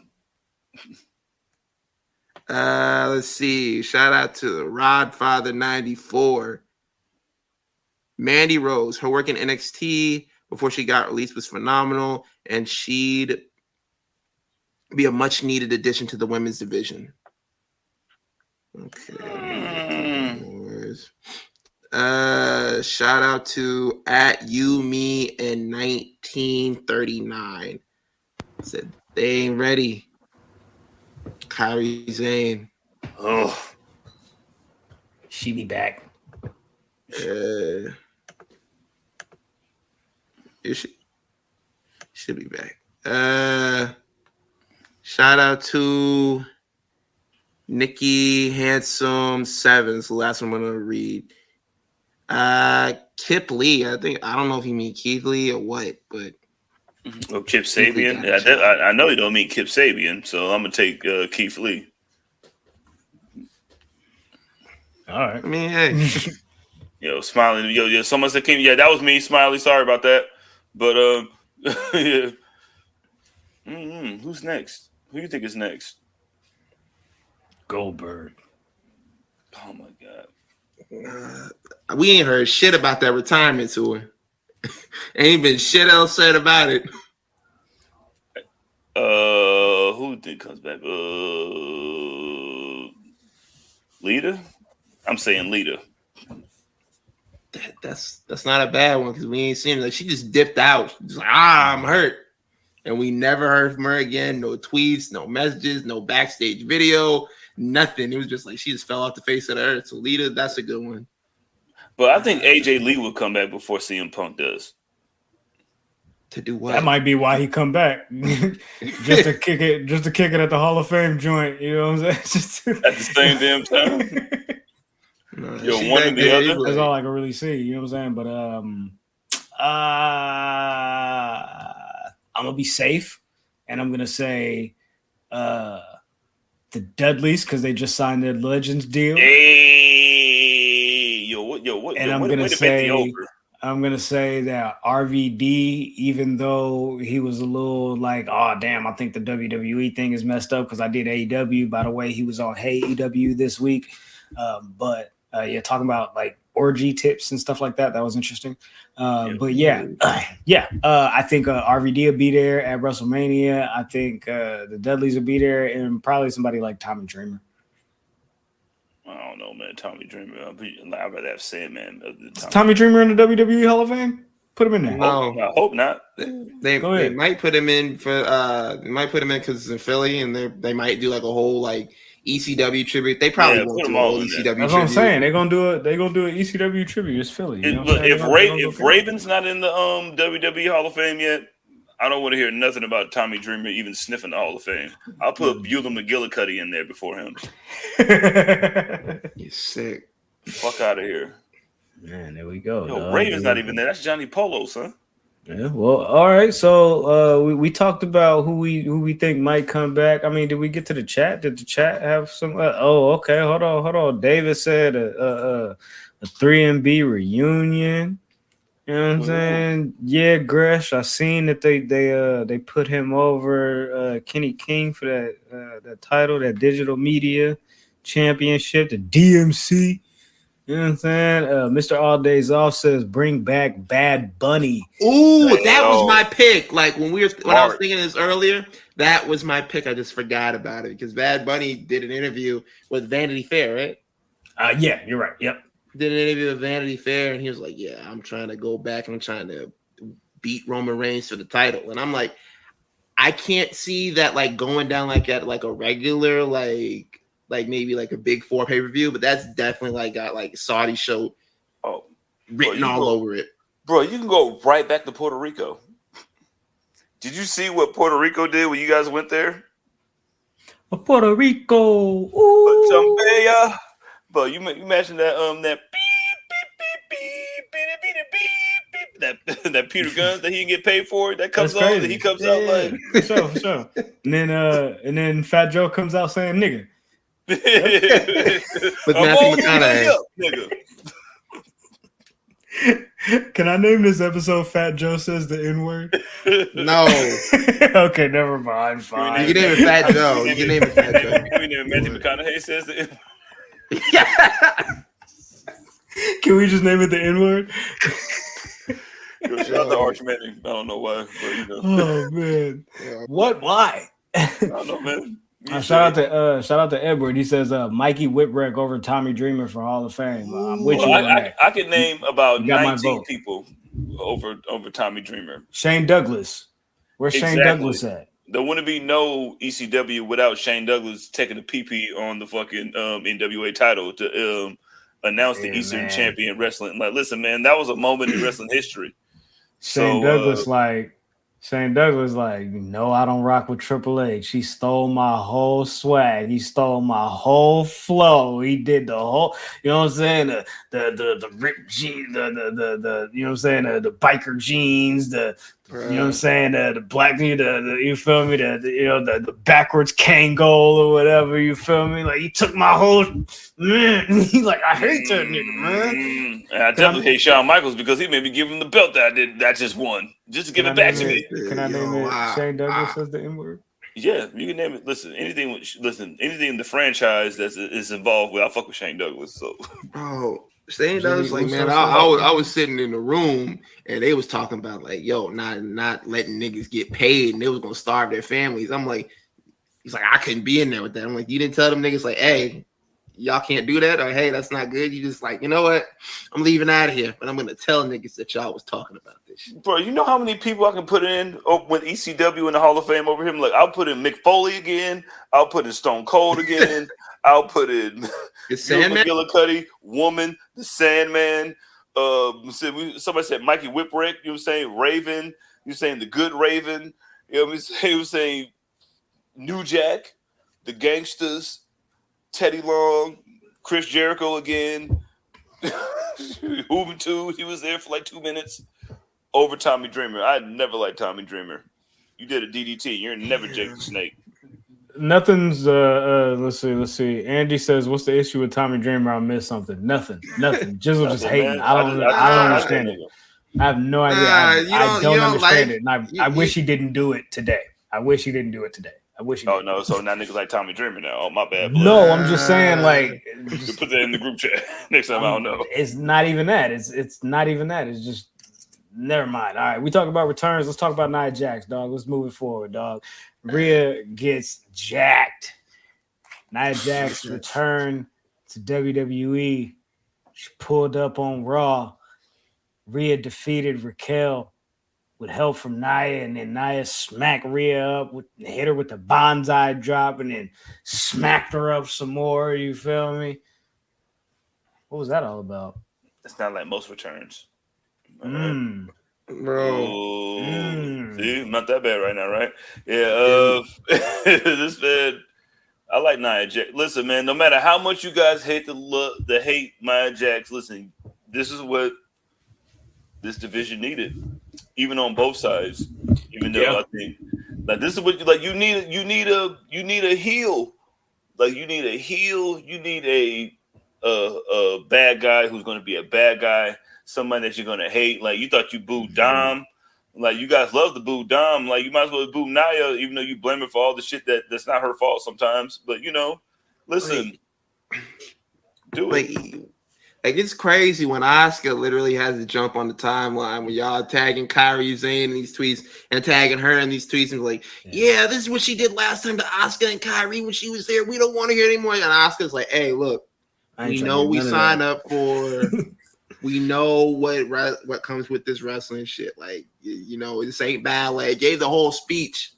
Let's see. Shout out to Rodfather 94. Mandy Rose, her work in NXT before she got released was phenomenal, and she'd be a much needed addition to the women's division. Okay. Shout out to @YouMe in 1939. Said they ain't ready. Kyrie Zane. Oh, She be back. Should be back. Shout out to Nikki Handsome Sevens. The last one I'm gonna read. Kip Lee. I don't know if you mean Keith Lee or what, but Kip Sabian. I know you don't mean Kip Sabian, so I'm gonna take Keith Lee. All right. I mean, hey. Yo, Smiley. Yo, someone said King. Yeah, that was me, Smiley. Sorry about that. But yeah. Who's next? Who do you think is next? Goldberg. Oh my God. We ain't heard shit about that retirement tour. Ain't been shit else said about it. Who do you think comes back? Lita? I'm saying Lita. That's not a bad one because we ain't seen her. Like, she just dipped out. She's like, I'm hurt. And we never heard from her again. No tweets, no messages, no backstage video, nothing. It was just like she just fell off the face of the earth. So Lita, that's a good one. But I think AJ Lee will come back before CM Punk does. To do what? That might be why he come back. just to kick it at the Hall of Fame joint. You know what I'm saying? At the same damn time. No, Yo, one or the other. That's all I can really see. You know what I'm saying? But I'm gonna be safe, and I'm gonna say the Dudleys because they just signed their Legends deal. Hey, what? And I'm gonna say that RVD, even though he was a little like, oh damn, I think the WWE thing is messed up because I did AEW. By the way, he was on Hey EW this week, but talking about like orgy tips and stuff like that. That was interesting. But I think RVD will be there at WrestleMania. I think the Dudleys will be there, and probably somebody like Tommy Dreamer. I don't know, man. Tommy Dreamer. I'd rather have Sandman. Tommy Dreamer in the WWE Hall of Fame? Put him in there. No, I hope not. They might put him in for because it's in Philly, and they might do like a whole like ECW tribute. They probably won't do a whole ECW tribute. That's what I'm saying. They're gonna do an ECW tribute. It's Philly. You know if Raven's not in the WWE Hall of Fame yet, I don't want to hear nothing about Tommy Dreamer even sniffing the Hall of Fame. I'll put Beulah McGillicuddy in there before him. You're sick. Fuck out of here. Man, there we go. Yo, Raven's not even there. That's Johnny Polo, son. Yeah, well, all right. So we talked about who we think might come back. I mean, did we get to the chat? Did the chat have some? Okay. Hold on. David said a 3MB reunion. You know what I'm saying? Yeah, Gresh. I seen that they put him over Kenny King for that title, that digital media championship, the DMC. You know what I'm saying? Mr. All Days Off says bring back Bad Bunny. Ooh, that was my pick. Like when I was thinking this earlier, that was my pick. I just forgot about it because Bad Bunny did an interview with Vanity Fair, right? Yeah, you're right. Yep. Did an interview with Vanity Fair, and he was like, "Yeah, I'm trying to go back and I'm trying to beat Roman Reigns for the title." And I'm like, I can't see that like going down like at like a regular like maybe like a Big Four pay-per-view, but that's definitely like got like Saudi show written all over it. Bro, you can go right back to Puerto Rico. Did you see what Puerto Rico did when you guys went there? Puerto Rico. Ooh. But you imagine that that beep, that Peter Guns that he can get paid for that comes on and he comes out like for sure. And then Fat Joe comes out saying nigga. With Matthew McConaughey. Nigga. Can I name this episode Fat Joe Says the N-word? No. Okay, never mind. Fine. You can name it Fat Joe. You can name it Fat Joe. You can name it Matthew McConaughey Says the N-word. Can we just name it the N-word? Yo, shout out to Arch Manning. I don't know why, but Oh man, what? Why? I don't know, man. Shout out to Edward. He says Mikey Whipwreck over Tommy Dreamer for Hall of Fame. I'm with you on that. I could name about You got my 19 vote. people over Tommy Dreamer. Shane Douglas. Where's Shane Douglas at? There wouldn't be no ECW without Shane Douglas taking a PP on the fucking NWA title to announce the Eastern Champion Wrestling. Like, listen, man, that was a moment in wrestling history. Shane Douglas, no, I don't rock with Triple H. He stole my whole swag. He stole my whole flow. He did the whole, you know what I'm saying? The ripped jeans, the you know what I'm saying? The biker jeans, you know what I'm saying? The black, you feel me? The backwards Kangol or whatever, you feel me? Like, he took my whole, man. He's like, I hate that nigga, man. And I definitely hate Shawn Michaels because he made me give him the belt that just won. Just to give it back to me. Can I name it Shane Douglas as the N-word? Yeah, you can name it. Listen, anything in the franchise that is involved with, I fuck with Shane Douglas. So, bro, Shane Douglas, like, man, I was sitting in the room and they was talking about like, yo, not letting niggas get paid and they was gonna starve their families. I'm like, he's like, I couldn't be in there with that. I'm like, you didn't tell them niggas like, hey, y'all can't do that, or hey, that's not good. You just like, you know what? I'm leaving out of here, but I'm gonna tell niggas that y'all was talking about this shit. Bro, you know how many people I can put in with ECW in the Hall of Fame over him? Like, I'll put in Mick Foley again. I'll put in Stone Cold again. I'll put in McGillicuddy, Woman, the Sandman. Somebody said Mikey Whipwreck. You know what I'm saying? Raven. You saying the Good Raven. You know what I'm saying? He was saying New Jack, the Gangsters, Teddy Long, Chris Jericho again. Juventud, he was there for like 2 minutes. Over Tommy Dreamer. I never liked Tommy Dreamer. You did a DDT. You're never Jake the Snake. Nothing's let's see. Andy says, what's the issue with Tommy Dreamer? I missed something. Nothing. Jizzle just hating. I don't understand it. I have no idea. I don't understand it. And I wish he didn't do it today. I wish he didn't. Oh no! So now niggas like Tommy Dreamer now. Oh, my bad. No, I'm just saying, like, you put that in the group chat next time. I don't know. It's not even that. It's not even that. It's just never mind. All right, we talk about returns. Let's talk about Nia Jax, dog. Let's move it forward, dog. Rhea gets jacked. Nia Jax returned to WWE. She pulled up on Raw. Rhea defeated Raquel with help from Nia, and then Nia smacked Rhea up, hit her with the bonsai drop, and then smacked her up some more. You feel me? What was that all about? It's not like most returns. Bro. See, not that bad right now, right? Yeah. This man, I like Nia Jax. Listen, man, no matter how much you guys hate hate Nia Jax, listen, this is what this division needed, even on both sides. Even though I think like this is what you need a heel. Like you need a heel. You need a bad guy who's going to be a bad guy. Somebody that you're going to hate. Like you thought you booed Dom. Like you guys love to boo Dom. Like you might as well boo Nia, even though you blame her for all the shit that's not her fault sometimes. But listen, do it. Like it's crazy when Asuka literally has to jump on the timeline when y'all tagging Kairi Sane in these tweets and tagging her in these tweets and like, yeah, this is what she did last time to Asuka and Kairi when she was there. We don't want to hear anymore. And Asuka's like, hey, look, we know we signed up for. We know what comes with this wrestling shit. Like, this ain't ballet. Gave the whole speech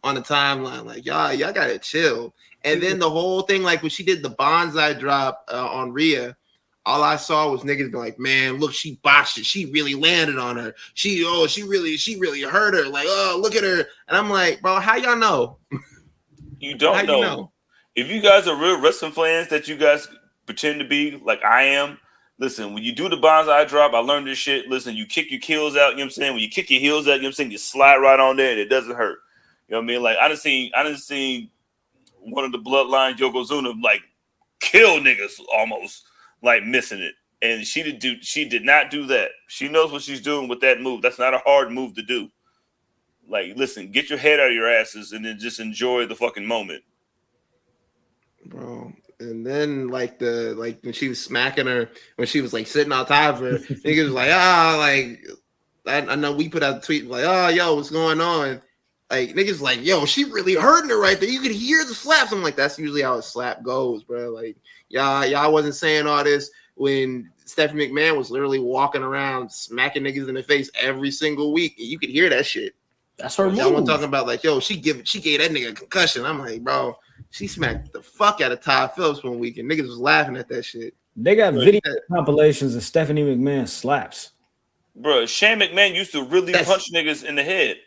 on the timeline. Like, y'all gotta chill. And then the whole thing, like when she did the bonsai drop on Rhea, all I saw was niggas be like, man, look, she botched it. She really landed on her. She really hurt her. Like, oh, look at her. And I'm like, bro, how y'all know? You don't know. You know. If you guys are real wrestling fans that you guys pretend to be, like I am, listen, when you do the bonsai drop, I learned this shit. Listen, you kick your heels out, you know what I'm saying? When you kick your heels out, you know what I'm saying? You slide right on there and it doesn't hurt. You know what I mean? Like, I done seen one of the Bloodline, Yokozuna, like, kill niggas almost, like, missing it. And she did not do that. She knows what she's doing with that move. That's not a hard move to do. Like, listen, get your head out of your asses and then just enjoy the fucking moment. Bro. And then like when she was smacking her, when she was like sitting on top of her, niggas was like, I know we put out a tweet like, oh, yo, what's going on? Like, niggas like, yo, she really hurting her right there. You could hear the slaps. I'm like, that's usually how a slap goes, bro. Like, y'all wasn't saying all this when Stephanie McMahon was literally walking around smacking niggas in the face every single week. And you could hear that shit. That's her move. Y'all talking about like, yo, she gave that nigga a concussion. I'm like, bro, she smacked the fuck out of Todd Phillips one week, and niggas was laughing at that shit. They got video compilations of Stephanie McMahon slaps. Bro, Shane McMahon used to really punch niggas in the head.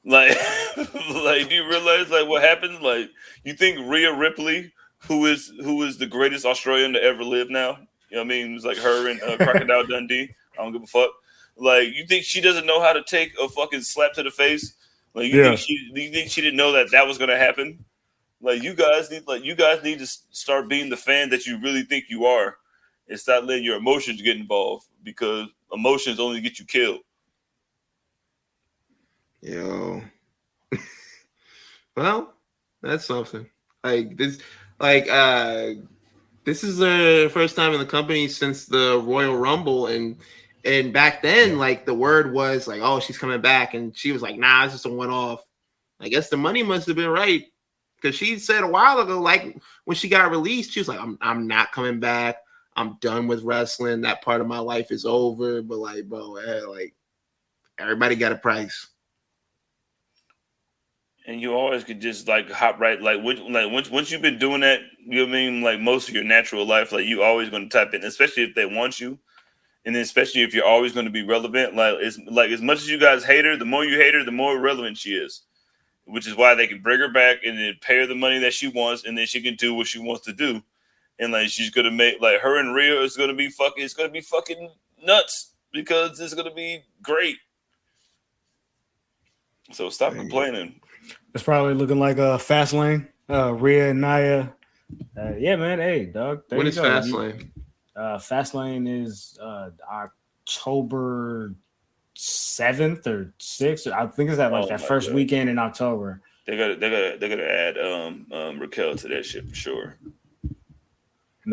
Like, like, do you realize like what happened? Like, you think Rhea Ripley, who is the greatest Australian to ever live now? You know what I mean? It's like her and Crocodile Dundee. I don't give a fuck. Like, you think she doesn't know how to take a fucking slap to the face? Like, you think she didn't know that was gonna happen? Like, you guys need to start being the fan that you really think you are, and stop letting your emotions get involved, because emotions only get you killed. Yo, well, that's something. Like this is the first time in the company since the Royal Rumble, and back then, like, the word was like, oh, she's coming back, and she was like, nah, it's just a one-off. I guess the money must have been right, because she said a while ago, like when she got released, she was like, I'm not coming back. I'm done with wrestling. That part of my life is over. But like, bro, like, everybody got a price. And you always could just like hop right, like once you've been doing that, you know what I mean, like most of your natural life, like you always going to type in, especially if they want you, and then especially if you're always going to be relevant. Like, it's like, as much as you guys hate her, the more you hate her, the more relevant she is, which is why they can bring her back and then pay her the money that she wants, and then she can do what she wants to do, and like she's gonna make, like, her and Rhea is gonna be fucking nuts, because it's gonna be great. So stop complaining. It's probably looking like a Fastlane. Rhea and Nia. Yeah, man. Hey, dog. When is Fastlane? Fastlane is October 7th or 6th. I think it's that first weekend in October. They're gonna add Raquel to that shit for sure.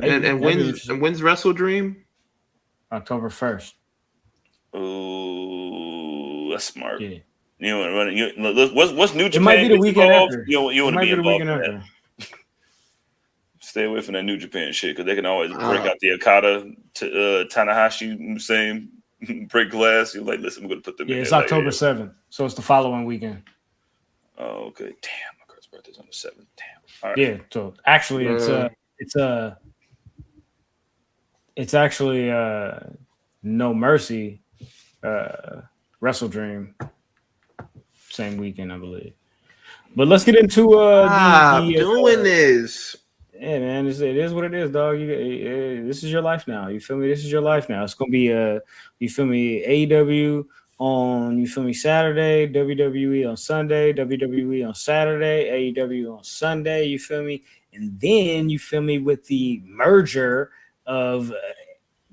And when's Wrestle Dream? October 1st. Ooh, that's smart. Yeah. You want to run it? What's New Japan? It might be the weekend after. You want to be involved in that. Stay away from that New Japan shit, because they can always break out the Okada to Tanahashi, same break glass. You're like, listen, I'm going to put them in. Yeah, it's there, October 7th, so it's the following weekend. Oh, okay. Damn, my girl's birthday's on the 7th. Damn. All right. Yeah, so actually, it's actually No Mercy, Wrestle Dream, same weekend, I believe. But let's get into doing this. Yeah, man, it is what it is, dog. This is your life now. You feel me? This is your life now. It's gonna be you feel me? AEW on, you feel me, Saturday, WWE on Sunday, WWE on Saturday, AEW on Sunday. You feel me? And then you feel me, with the merger of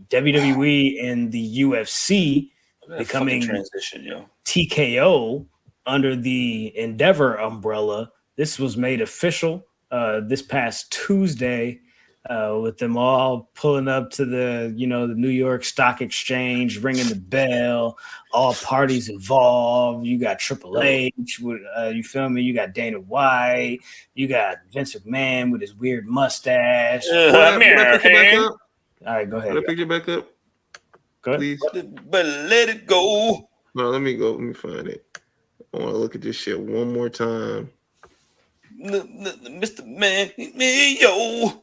WWE and the UFC becoming transition, yo. TKO under the Endeavor umbrella. This was made official this past Tuesday, with them all pulling up to the New York Stock Exchange, ringing the bell, all parties involved. You got Triple H, with, you feel me? You got Dana White, you got Vince McMahon with his weird mustache. All right, go ahead. Can I pick it back up? Go ahead. Please. But let it go. No, let me go. Let me find it. I want to look at this shit one more time. Mr. Man, yo.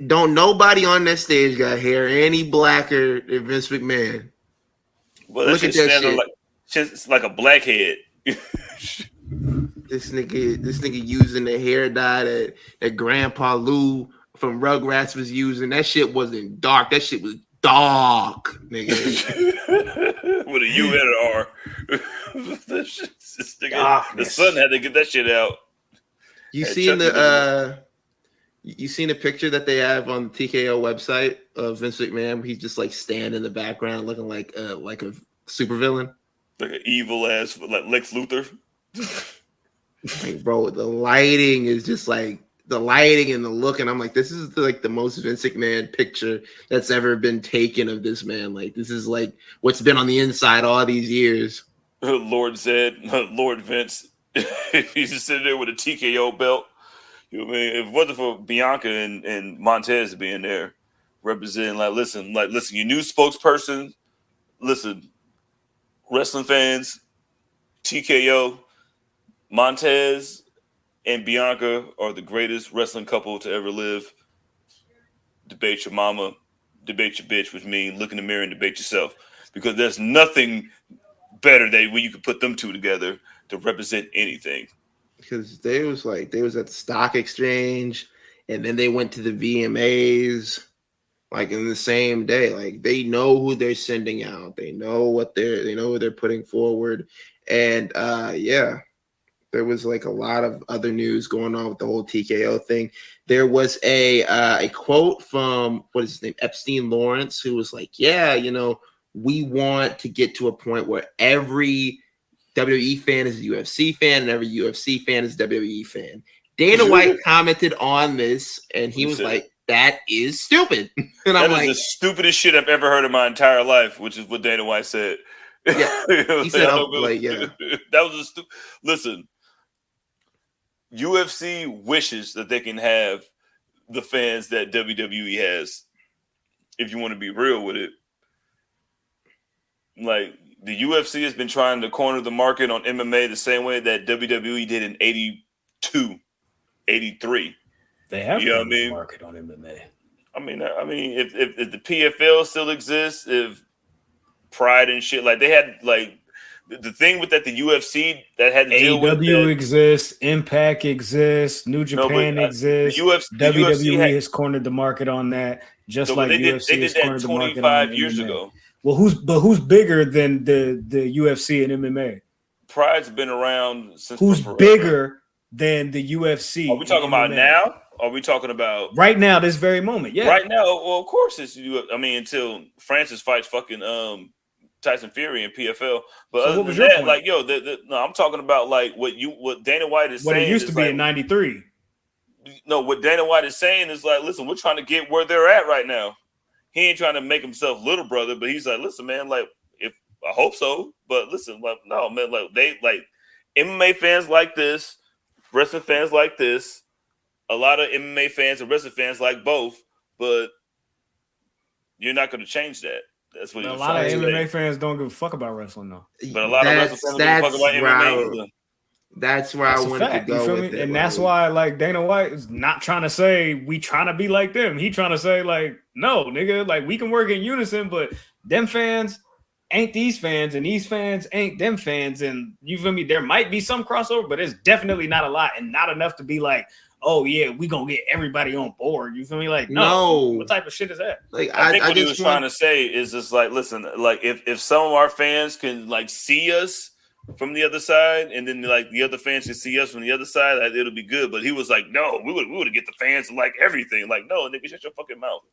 Don't nobody on that stage got hair any blacker than Vince McMahon. Well, look at that shit. It's like a blackhead. This nigga using the hair dye that Grandpa Lou from Rugrats was using. That shit wasn't dark. That shit was dark, nigga. With a U and an R. The sun had to get that shit out. You seen the picture that they have on the TKO website of Vince McMahon? He's just like standing in the background, looking like a supervillain, like an evil ass, like Lex Luthor. Like, bro, the lighting is just like the lighting and the look, and I'm like, this is like the most Vince McMahon picture that's ever been taken of this man. Like, this is like what's been on the inside all these years. Lord Zed, Lord Vince, he's just sitting there with a TKO belt. You know what I mean? If it wasn't for Bianca and Montez being there, representing, listen, your new spokesperson, listen, wrestling fans, TKO, Montez and Bianca are the greatest wrestling couple to ever live. Debate your mama, debate your bitch with me, look in the mirror and debate yourself. Because there's nothing better when you could put them two together to represent anything. Because they was at the stock exchange, and then they went to the VMAs like in the same day. Like, they know who they're sending out, they know what they're putting forward. And there was like a lot of other news going on with the whole TKO thing. There was a quote from, what is his name, Epstein Lawrence, who was like, yeah, we want to get to a point where every WWE fan is a UFC fan and every UFC fan is a WWE fan. Dana White commented on this, and he was like, that is stupid. And I'm like, that is the stupidest shit I've ever heard in my entire life, which is what Dana White said. Yeah, he said, that was a stupid. Listen, UFC wishes that they can have the fans that WWE has. If you want to be real with it, like, the UFC has been trying to corner the market on MMA the same way that WWE did in 82, 83. They have the market on MMA. I mean, if the PFL still exists, if Pride and shit, like, they had, like, the thing with that, the UFC that had to deal with AEW exists, Impact exists, New Japan exists. WWE has cornered the market on that, just like UFC has cornered the market on 25 years ago. Well, who's bigger than the UFC and MMA? Pride's been around since. Who's bigger than the UFC? Are we talking about now? Or are we talking about right now, this very moment? Yeah, right now. Well, of course it's. I mean, until Francis fights fucking Tyson Fury in PFL. But so other than that, like, no, I'm talking about like what Dana White is saying. What it used to be in '93. No, what Dana White is saying is like, listen, we're trying to get where they're at right now. He ain't trying to make himself little brother, but he's like, listen, man, like, if I hope so, but listen, like, no, man, like, they like MMA fans like this, wrestling fans like this, a lot of MMA fans and wrestling fans like both, but you're not going to change that. That's what a lot of MMA fans don't give a fuck about wrestling, though. But a lot of wrestling fans don't give a fuck about MMA either. That's where I wanted to go with it. And that's why, like, Dana White is not trying to say we trying to be like them. He trying to say, like, no, nigga, like, we can work in unison, but them fans ain't these fans, and these fans ain't them fans. And you feel me? There might be some crossover, but it's definitely not a lot, and not enough to be like, oh yeah, we gonna get everybody on board. You feel me? Like, no. What type of shit is that? Like, I think what he was trying to say is just like, listen, like, if some of our fans can like see us from the other side, and then like the other fans can see us from the other side, it'll be good. But he was like, no, we would get the fans to like everything. Like, no, nigga, shut your fucking mouth.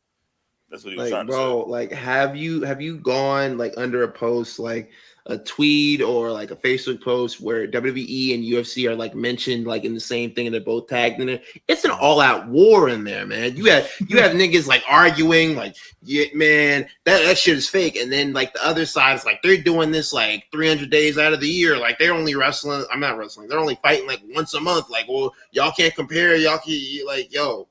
That's what he was trying to say. Bro, like, have you gone like under a post, like a tweet or like a Facebook post where WWE and UFC are like mentioned like in the same thing and they're both tagged in it? It's an all-out war in there, man. You have niggas like arguing, like, yeah, man, that shit is fake. And then like the other side is like, they're doing this like 300 days out of the year. Like, they're only wrestling. I'm not wrestling. They're only fighting like once a month. Like, well, y'all can't compare. Y'all can, like, yo,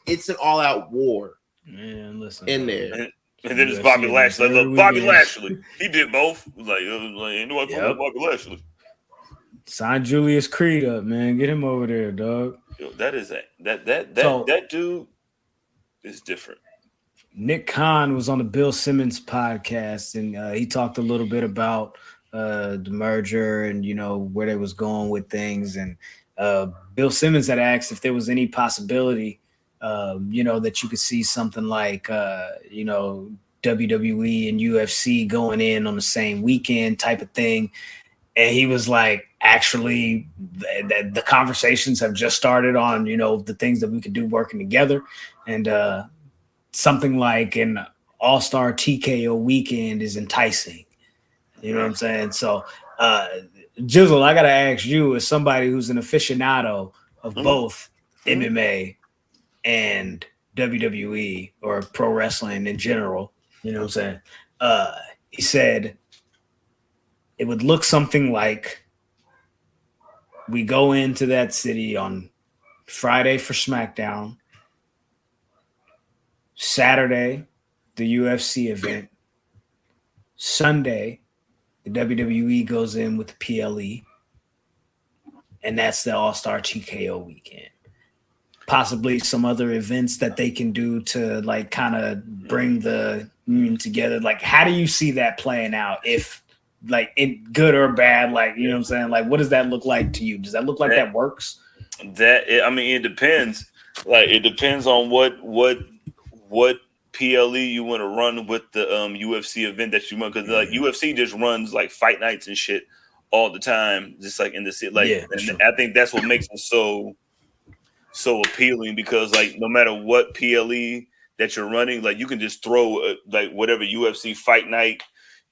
it's an all-out war. Man, listen. In there. And then it's Bobby Lashley. Look, Bobby Lashley. He did both. Ain't nobody fucking Bobby Lashley. Sign Julius Creed up, man. Get him over there, dog. Yo, that dude is different. Nick Khan was on the Bill Simmons podcast, and he talked a little bit about the merger and, you know, where they was going with things. And Bill Simmons had asked if there was any possibility you know, that you could see something like, you know, WWE and UFC going in on the same weekend type of thing. And he was like, actually, the conversations have just started on, you know, the things that we could do working together. And something like an all-star TKO weekend is enticing. You know what I'm saying? So, Jizzle, I got to ask you, as somebody who's an aficionado of both, MMA and WWE or pro wrestling in general. You know what I'm saying? He said it would look something like we go into that city on Friday for SmackDown, Saturday, the UFC event, Sunday, the WWE goes in with the PLE, and that's the All-Star TKO weekend. Possibly some other events that they can do to like kind of bring the union together. Like, how do you see that playing out? If like in good or bad, like, you know what I'm saying? Like, what does that look like to you? Does that look like that works? It depends. Like, it depends on what PLE you want to run with the UFC event that you want, because like UFC just runs like fight nights and shit all the time, just like in the city. Like, and I think that's what makes it so appealing, because like no matter what PLE that you're running, like you can just throw like whatever UFC fight night,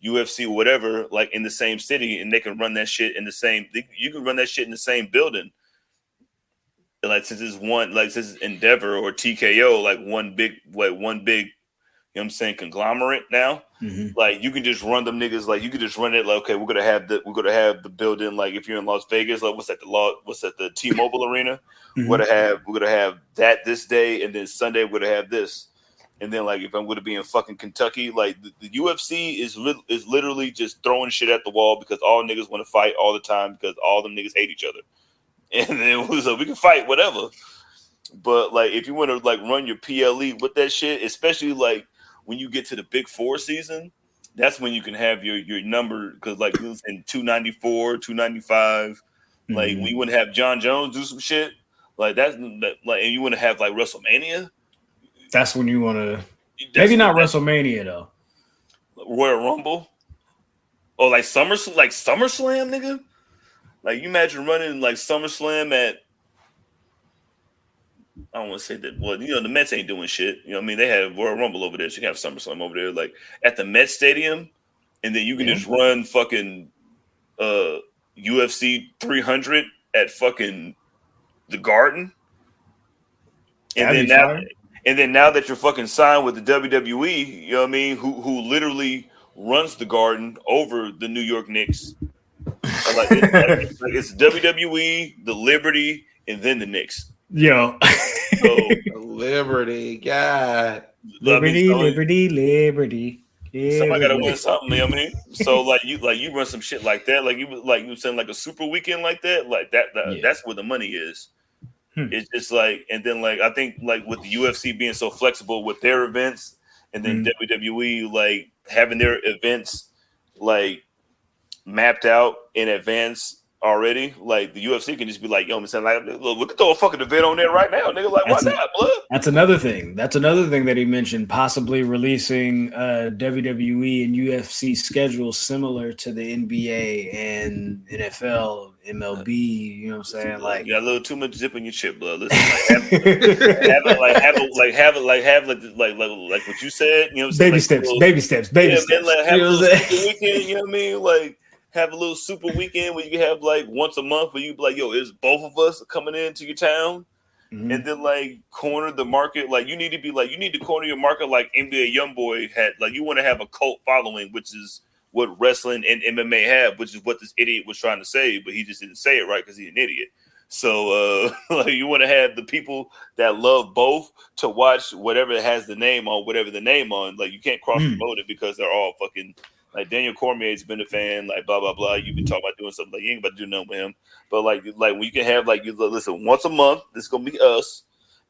UFC whatever, like in the same city, and they can run that shit in the same. You can run that shit in the same building. Like since it's Endeavor or TKO, like one big, you know what I'm saying, conglomerate now. Like you can just run them niggas, like you can just run it like, okay, we're gonna have the building, like if you're in Las Vegas, like what's at the T-Mobile Arena, we're gonna have that this day, and then Sunday we're gonna have this. And then like if I'm gonna be in fucking Kentucky, like the UFC is literally just throwing shit at the wall because all niggas want to fight all the time because all them niggas hate each other. And then it was like, we can fight whatever. But like if you want to like run your PLE with that shit, especially like when you get to the Big Four season, that's when you can have your number, because like it was in 294, 295. Like when you want to have John Jones do some shit like that, like, and you want to have like WrestleMania. That's when you want to. Maybe not WrestleMania though. Royal Rumble, or like SummerSlam, nigga. Like you imagine running like SummerSlam at, I don't want to say that. Well, you know the Mets ain't doing shit. You know what I mean? They have Royal Rumble over there, so you can have SummerSlam over there, like at the Mets Stadium, and then you can just run fucking UFC 300 at fucking the Garden, and then now that you're fucking signed with the WWE, you know what I mean? Who literally runs the Garden over the New York Knicks. It's WWE, the Liberty, and then the Knicks. Yo. So, Liberty, God. Liberty. Somebody gotta win something, you know what I mean? So like you run some shit like that, like you saying like a super weekend like that, that's where the money is. It's just like, and then like I think like with the UFC being so flexible with their events, and then WWE like having their events like mapped out in advance already, like the UFC can just be like, yo, man, like, look, we can throw a fucking event on there right now, nigga. Like, why not, blood? That's another thing that he mentioned, possibly releasing WWE and UFC schedules similar to the NBA and NFL, MLB. You know what I'm saying? Like, you got a little too much zip in your chip, blood. Listen, like what you said. You know what I'm saying? Baby steps. Man, like, have a little weekend. You know what I mean? Like, have a little super weekend where you can have like once a month where you be like, yo, is both of us coming into your town? And then like corner the market. Like you need to corner your market like NBA Youngboy had. Like you want to have a cult following, which is what wrestling and MMA have, which is what this idiot was trying to say, but he just didn't say it right because he's an idiot. So like you want to have the people that love both to watch whatever has the name on. Like you can't cross promote it because they're all fucking. Like Daniel Cormier's been a fan, like blah blah blah. You've been talking about doing something, like you ain't about to do nothing with him. But like when you can have like you listen once a month, this is gonna be us,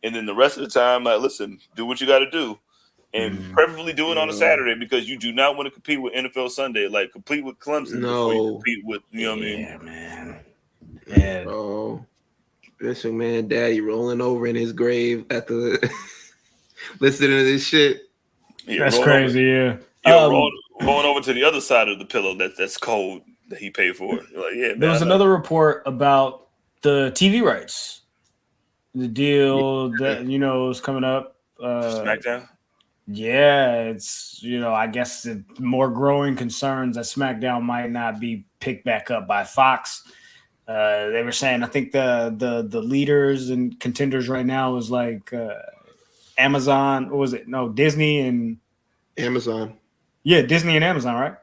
and then the rest of the time, like listen, do what you got to do, and preferably do it on a Saturday because you do not want to compete with NFL Sunday, like compete with Clemson before you compete with what I mean. Yeah, man. Yeah. Oh, listen, man, Daddy rolling over in his grave at the listening to this shit. Yeah, that's crazy. Yeah. Rolling over to the other side of the pillow that's cold that he paid for. Like, yeah, man, there was another report about the TV rights, the deal that is coming up. SmackDown. Yeah, it's I guess more growing concerns that SmackDown might not be picked back up by Fox. They were saying I think the leaders and contenders right now is like Amazon. What was it? No, Disney and Amazon. Yeah, Disney and Amazon, right?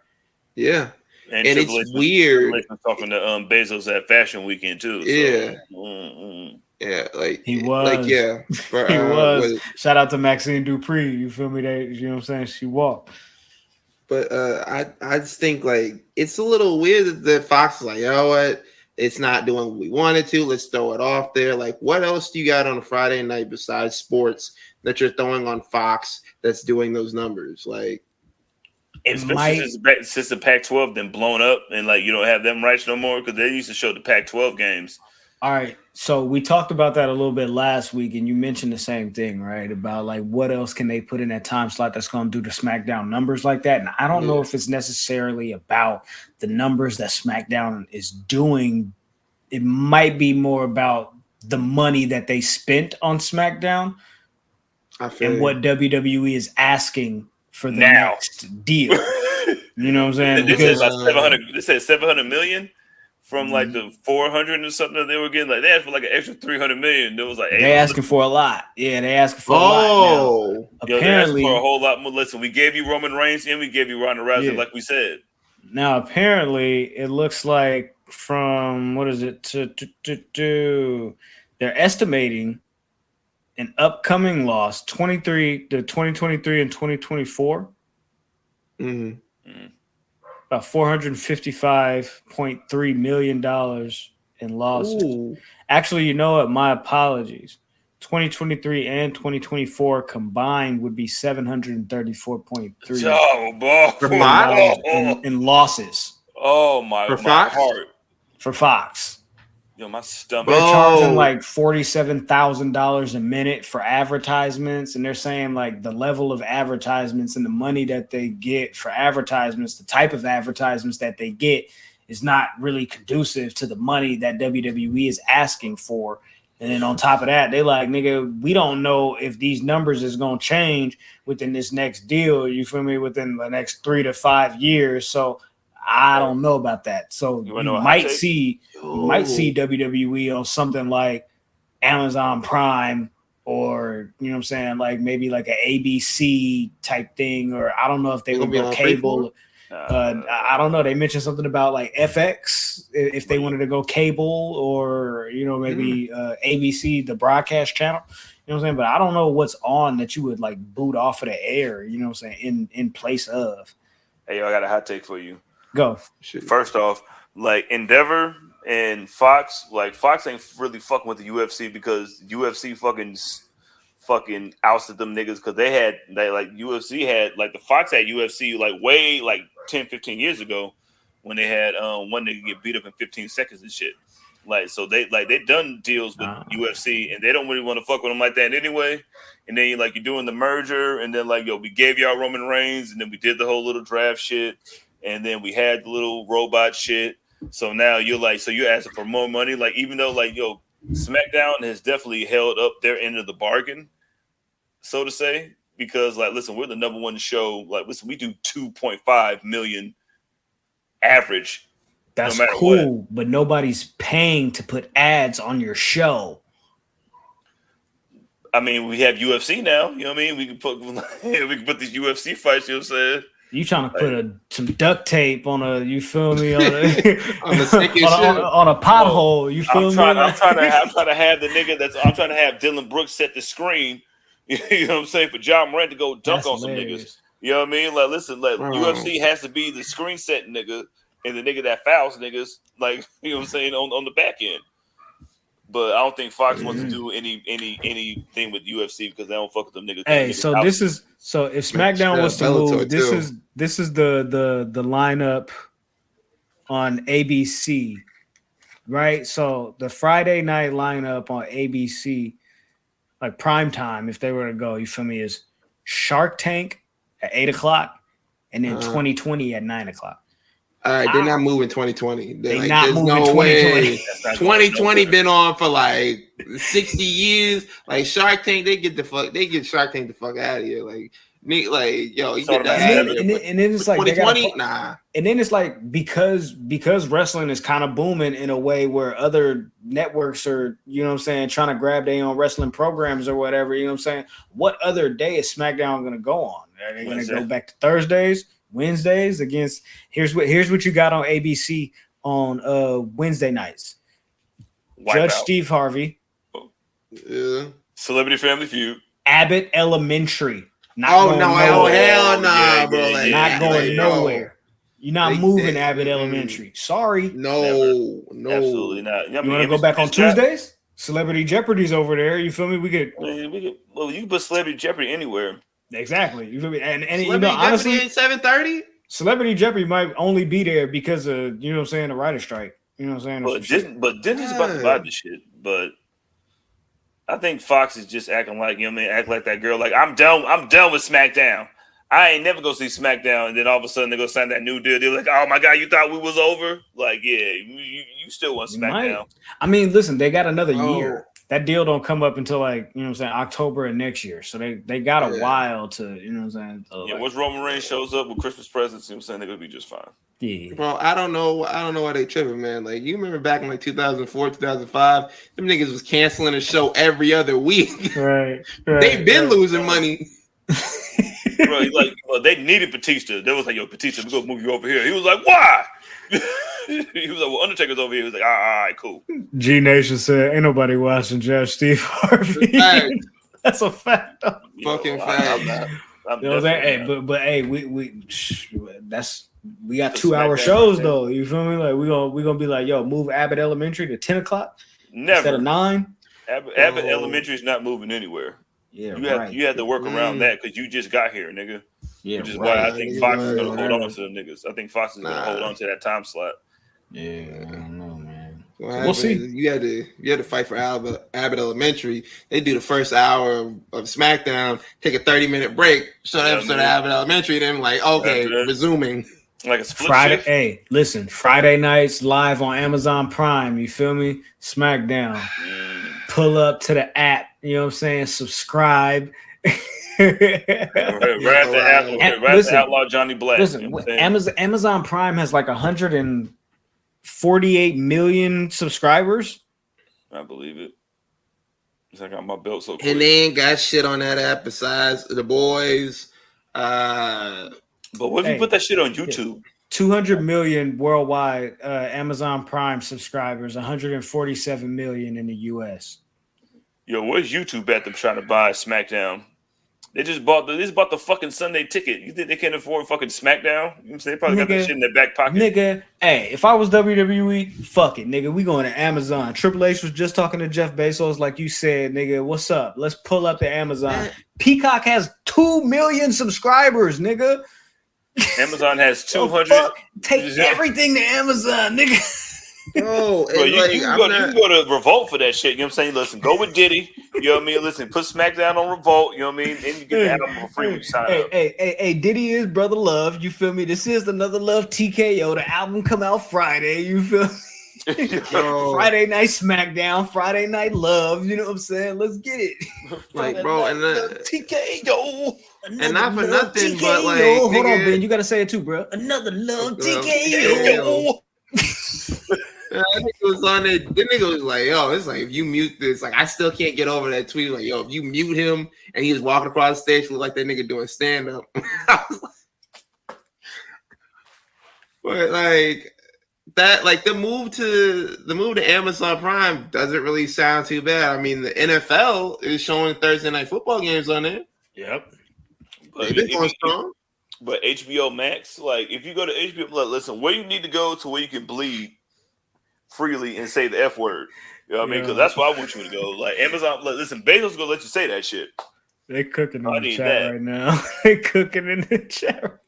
Yeah. And Triple it's H weird. was talking to Bezos at Fashion Weekend too. So. Yeah. Mm-hmm. Yeah, like he was. Like, yeah. For, he was. Shout out to Maxine Dupree. You feel me? You know what I'm saying? She walked. But I just think like it's a little weird that Fox is like, you know what? It's not doing what we wanted to. Let's throw it off there. Like, what else do you got on a Friday night besides sports that you're throwing on Fox that's doing those numbers? Like, especially since the Pac-12 then blown up and like you don't have them rights no more because they used to show the Pac-12 games. All right, so we talked about that a little bit last week, and you mentioned the same thing, right? About like what else can they put in that time slot that's going to do the SmackDown numbers like that? And I don't know if it's necessarily about the numbers that SmackDown is doing. It might be more about the money that they spent on SmackDown and what WWE is asking for the next deal. You know what I'm saying? Because they said 700 million. From like the 400 or something that they were getting, like they asked for like an extra 300 million. It was like they asking for a lot. Yeah, they asking for a lot. Now, apparently, for a whole lot more. Listen, we gave you Roman Reigns and we gave you Ronda Rousey, like we said. Now, apparently, it looks like from what is it? They're estimating an upcoming loss 2023 and 2024. Mm-hmm. About $455.3 million in losses. Ooh. Actually, you know what? My apologies. 2023 and 2024 combined would be $734.3 in losses. Oh my heart. For Fox. Yo, my stomach. They're charging like $47,000 a minute for advertisements, and they're saying like the level of advertisements and the money that they get for advertisements, the type of advertisements that they get, is not really conducive to the money that WWE is asking for. And then on top of that, they like, nigga, we don't know if these numbers is gonna change within this next deal. You feel me? Within the next 3 to 5 years, so. I don't know about that. So you might see WWE on something like Amazon Prime or, you know what I'm saying, like maybe like an ABC type thing, or I don't know if they would go cable. I don't know. They mentioned something about like FX if they wanted to go cable, or, you know, maybe ABC, the broadcast channel. You know what I'm saying? But I don't know what's on that you would like boot off of the air, you know what I'm saying, in place of. Hey, yo, I got a hot take for you. Go. First off, like Endeavor and Fox, like Fox ain't really fucking with the UFC because UFC fucking ousted them niggas because they like UFC had like the Fox had UFC like way like 10, 15 years ago when they had one nigga get beat up in 15 seconds and shit. Like so they done deals with UFC and they don't really want to fuck with them like that anyway. And then you're doing the merger and then like, yo, we gave y'all Roman Reigns and then we did the whole little draft shit. And then we had the little robot shit. So now you're asking for more money. Like, even though, like, yo, SmackDown has definitely held up their end of the bargain, so to say. Because, like, listen, we're the number one show. Like, listen, we do 2.5 million average. That's no cool, what. But nobody's paying to put ads on your show. I mean, we have UFC now. You know what I mean? We can put these UFC fights, you know what I'm saying? You trying to put some duct tape on a, you feel me, on a on a pothole, you feel me? I'm trying to have the nigga I'm trying to have Dylan Brooks set the screen, you know what I'm saying, for John Morant to go dunk on some niggas. You know what I mean? Like, listen, like UFC has to be the screen set nigga and the nigga that fouls niggas, like, you know what I'm saying, on the back end. But I don't think Fox wants to do anything with UFC because they don't fuck with them niggas. Hey, so if SmackDown was to move, this is the lineup on ABC, right? So the Friday night lineup on ABC, like prime time, if they were to go, you feel me, is Shark Tank at 8:00 and then 2020 at 9:00. All right, they're not moving 2020. They're like, not moving 2020. 2020 been on for like 60 years. Like Shark Tank, they get Shark Tank the fuck out of here. Like Like, yo, you It's all get that about out of and here. then it's like they 2020, gotta, nah. and then it's like because wrestling is kind of booming in a way where other networks are, you know what I'm saying, trying to grab their own wrestling programs or whatever, you know what I'm saying? What other day is SmackDown going to go on? Are they going to go back to Thursdays, Wednesdays against here's what you got on ABC on Wednesday nights. Judge Steve Harvey. Yeah. Celebrity Family Feud. Abbott Elementary. Hell nah, bro. Like, not going like, nowhere. You're not moving Abbott mm-mm. Elementary. Sorry. No. Absolutely not. You want to go back on Tuesdays? Celebrity Jeopardy's over there. You feel me? We could. Well, you can put Celebrity Jeopardy anywhere. Exactly. You feel me? And you know, honestly, 7:30. Celebrity Jeopardy might only be there because of, you know what I'm saying, the writer strike. You know what I'm saying? But Disney's about to buy this shit. But I think Fox is just acting like, you know what I mean, act like that girl. Like, I'm done with SmackDown. I ain't never gonna see SmackDown, and then all of a sudden they go sign that new deal. They're like, "Oh my god, you thought we was over?" Like, yeah, you still want SmackDown. I mean, listen, they got another year. That deal don't come up until, like, you know what I'm saying, October of next year. So they got a while to, you know what I'm saying. Once Roman Reigns shows up with Christmas presents, you know what I'm saying, they're gonna be just fine. Yeah. Bro, I don't know why they tripping, man. Like, you remember back in like 2004, 2005, them niggas was canceling a show every other week. Right. They've been losing money. Bro, they needed Batista. They was like, "Yo, Batista, we're gonna move you over here." He was like, "Why?" He was like, "Well, Undertaker's over here." He was like, "All right, cool." G Nation said, "Ain't nobody watching Judge Steve Harvey." That's a fact. Fucking fact. We got 2-hour shows though. You feel me? Like we gonna be like, yo, move Abbott Elementary to 10:00 instead of 9. Abbott Elementary is not moving anywhere. Yeah, you had to work around that because you just got here, nigga. Yeah, which is why I think Fox is gonna hold on to them niggas. I think Fox is gonna hold on to that time slot. Yeah, I don't know, man. We'll see. You had to fight for Abbott Elementary. They do the first hour of SmackDown, take a 30-minute break, show the episode of Abbott Elementary, then like, okay, resuming. Like a split Friday. shift. Hey, listen, Friday nights live on Amazon Prime. You feel me? SmackDown. Pull up to the app. You know what I'm saying? Subscribe. Right after Outlaw Johnny Black. Listen, you know Amazon Prime has like 148 million subscribers. I believe it. I got my belt so quick. And they ain't got shit on that app besides The Boys. But what if you put that shit on YouTube? 200 million worldwide Amazon Prime subscribers, 147 million in the US. Yo, where's YouTube at them trying to buy SmackDown? They just bought the fucking Sunday ticket. You think they can't afford fucking SmackDown? You know what I'm saying? They probably got that shit in their back pocket. Nigga, hey, if I was WWE, fuck it, nigga. We going to Amazon. Triple H was just talking to Jeff Bezos, like you said, nigga. What's up? Let's pull up to Amazon. Peacock has 2 million subscribers, nigga. Amazon has 200. Take everything to Amazon, nigga. Oh, bro, you can go to Revolt for that shit. You know what I'm saying? Listen, go with Diddy. You know what I mean? Listen, put SmackDown on Revolt. You know what I mean? And you get the album for free when you sign up. Hey, Diddy is Brother Love. You feel me? This is another Love TKO. The album come out Friday. You feel me? Friday night SmackDown, Friday night Love. You know what I'm saying? Let's get it. Like, bro, and TKO. And not for nothing, TKO. but like, hold on, Ben. You gotta say it too, bro. Another Love TKO. I think it was on it. The nigga was like, yo, it's like if you mute this, like I still can't get over that tweet. Like, yo, if you mute him and he's walking across the stage, look like that nigga doing stand-up. But like that, like the move to Amazon Prime doesn't really sound too bad. I mean, the NFL is showing Thursday night football games on there. Yep. But they've been going strong. But HBO Max, like if you go to HBO, listen, where you need to go to where you can bleed freely and say the F word. You know what I mean? Because that's where I want you to go. Like Amazon, listen, Bezos gonna let you say that shit. They cooking in the chat right now. They cooking in the chat.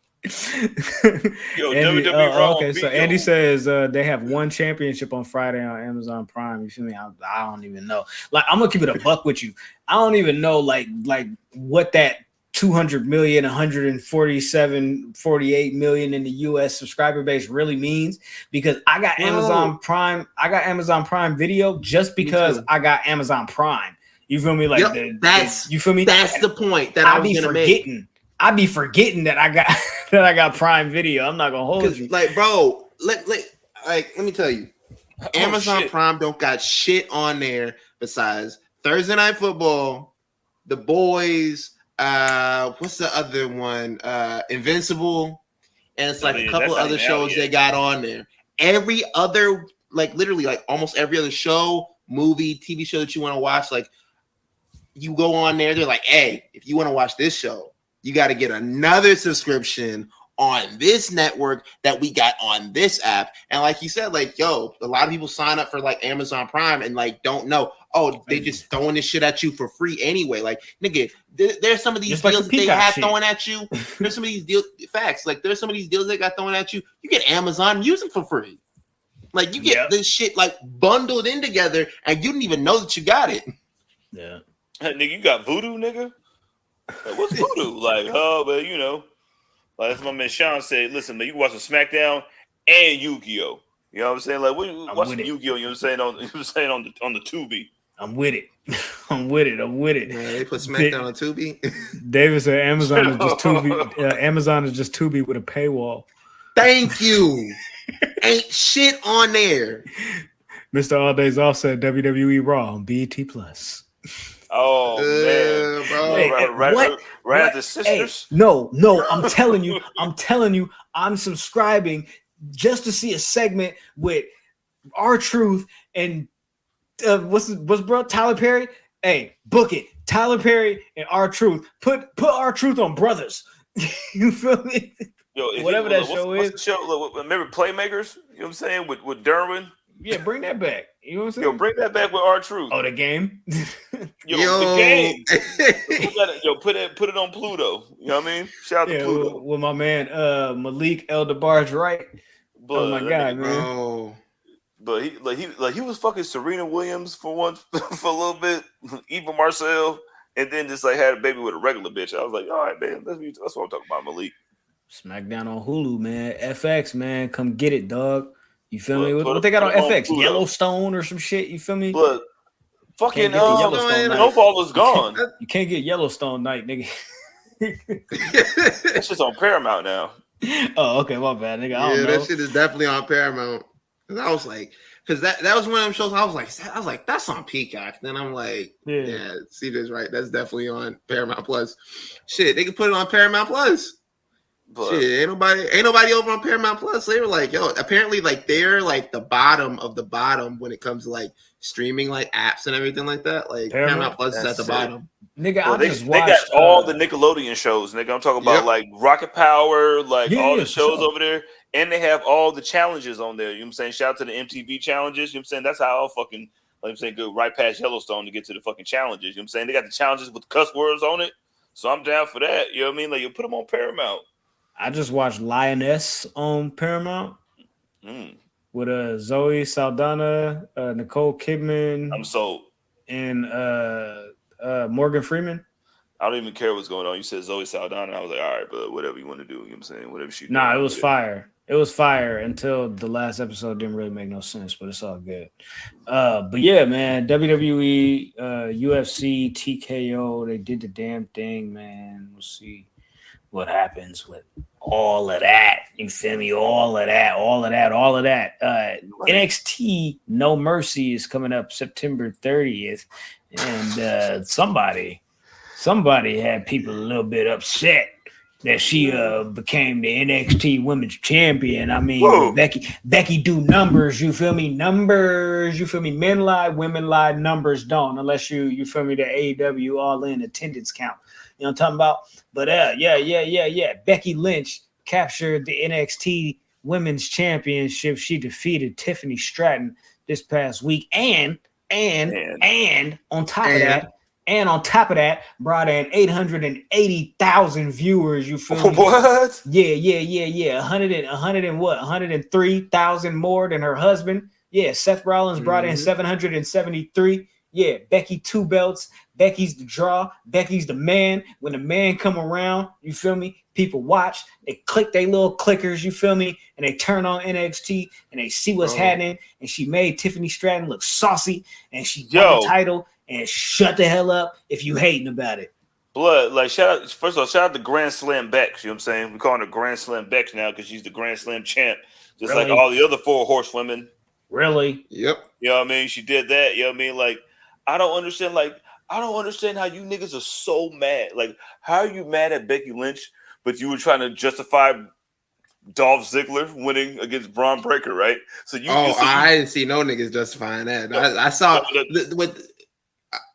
Yo, Andy, WWE okay, so Andy says they have one championship on Friday on Amazon Prime. You feel me? I don't even know. Like, I'm gonna keep it a buck with you. I don't even know like what that 200 million, 147, 48 million in the US subscriber base really means, because I got Amazon Prime. I got Amazon Prime Video just because I got Amazon Prime. You feel me? Like you feel me? That's the point that I was gonna forgetting. I be forgetting that I got that I got Prime Video. I'm not gonna hold you. Like, bro, let me tell you, Amazon Prime don't got shit on there besides Thursday Night Football, The Boys. What's the other one? Invincible, and it's like a couple of other shows they got on there. Every other, like literally, like almost every other show, movie, TV show that you want to watch, like you go on there. They're like, hey, if you want to watch this show, you got to get another subscription on this network that we got on this app. And like you said, like, yo, a lot of people sign up for like Amazon Prime and like don't know, oh, they just throwing this shit at you for free anyway. Like, nigga, there's some of these deals that they have throwing at you. There's some of these deals, facts. Like, there's some of these deals they got thrown at you. You get Amazon Music for free. Like, you get this shit like bundled in together and you didn't even know that you got it. Yeah. Hey, nigga, you got Voodoo, nigga? Like, what's Voodoo? Like, oh, but you know. Like that's my man Sean said, listen, man, you can watch some SmackDown and Yu-Gi-Oh! You know what I'm saying? Like, watch some Yu-Gi-Oh! You know what I'm saying? On the Tubi. I'm with it. I'm with it. Man, they put SmackDown on Tubi. David said Amazon is just Tubi. Amazon is just Tubi with a paywall. Thank you. Ain't shit on there. Mr. All Days Off said WWE Raw on BET Plus. Oh man, bro! Hey, right at the sisters. Hey, no, I'm telling you, I'm subscribing just to see a segment with R-Truth and what's bro Tyler Perry. Hey, book it, Tyler Perry and R-Truth. Put R-Truth on Brothers. You feel me? Yo, whatever that show is. The show? Remember Playmakers? You know what I'm saying with Derwin. Yeah, bring that back. You know what I'm saying? Yo, bring that back with R-Truth. Oh, the game? The game. Put it on Pluto. You know what I mean? Shout out to Pluto. With my man Malik Eldebarge, right? But, oh my god, man. Oh. But he was fucking Serena Williams for a little bit, Eva Marcel, and then just like had a baby with a regular bitch. I was like, all right, man, that's what I'm talking about, Malik. SmackDown on Hulu, man. FX, man, come get it, dog. You feel me? What they got on FX? Yellowstone or some shit? You feel me? But fucking Snowball is gone. You can't get Yellowstone night, nigga. That's just on Paramount now. Oh, okay, my bad, nigga. I don't know. That shit is definitely on Paramount. Cause I was like, because that was one of them shows. I was like, that's on Peacock. Then I'm like, yeah, see this right? That's definitely on Paramount Plus. Shit, they can put it on Paramount Plus. But shit, ain't nobody over on Paramount Plus. They were like, yo, apparently like they're like the bottom of the bottom when it comes to like streaming like apps and everything like that. Like Paramount Plus is at the bottom. Nigga, they got all the Nickelodeon shows, nigga. I'm talking about like Rocket Power, like all the shows over there. And they have all the challenges on there. You know what I'm saying? Shout out to the MTV challenges. You know what I'm saying? That's how I'll fucking, like I'm saying, go right past Yellowstone to get to the fucking challenges. You know what I'm saying? They got the challenges with cuss words on it. So I'm down for that. You know what I mean? Like, you put them on Paramount. I just watched Lioness on Paramount with Zoe Saldana, Nicole Kidman. I'm sold. And Morgan Freeman. I don't even care what's going on. You said Zoe Saldana. I was like, all right, but whatever you want to do. You know what I'm saying? Whatever she Nah, it was fire. It was fire until the last episode didn't really make no sense, but it's all good. But yeah, man, WWE, UFC, TKO, they did the damn thing, man. We'll see what happens with all of that. You feel me? All of that. NXT No Mercy is coming up September 30th. And somebody had people a little bit upset that she became the NXT Women's Champion. I mean, Becky do numbers, you feel me? Numbers, you feel me? Men lie, women lie, numbers don't, unless you feel me, the AEW all-in attendance count. You know what I'm talking about? But yeah. Becky Lynch captured the NXT Women's Championship. She defeated Tiffany Stratton this past week. And on top of that, brought in 880,000 viewers. You feel me? What? Yeah. 103,000 more than her husband. Yeah, Seth Rollins brought in 773. Yeah, Becky 2 belts. Becky's the draw. Becky's the man. When the man come around, you feel me? People watch. They click their little clickers, you feel me? And they turn on NXT and they see what's happening. And she made Tiffany Stratton look saucy. And she won the title. And shut the hell up if you hating about it. Blood, like first of all, shout out to Grand Slam Bex. You know what I'm saying? We call her Grand Slam Bex now because she's the Grand Slam champ, just like all the other 4 horsewomen. Really? Yep. You know what I mean? She did that. You know what I mean? Like, I don't understand. Like, I don't understand how you niggas are so mad. Like, how are you mad at Becky Lynch, but you were trying to justify Dolph Ziggler winning against Braun Breaker, right? So I didn't see no niggas justifying that. I saw with.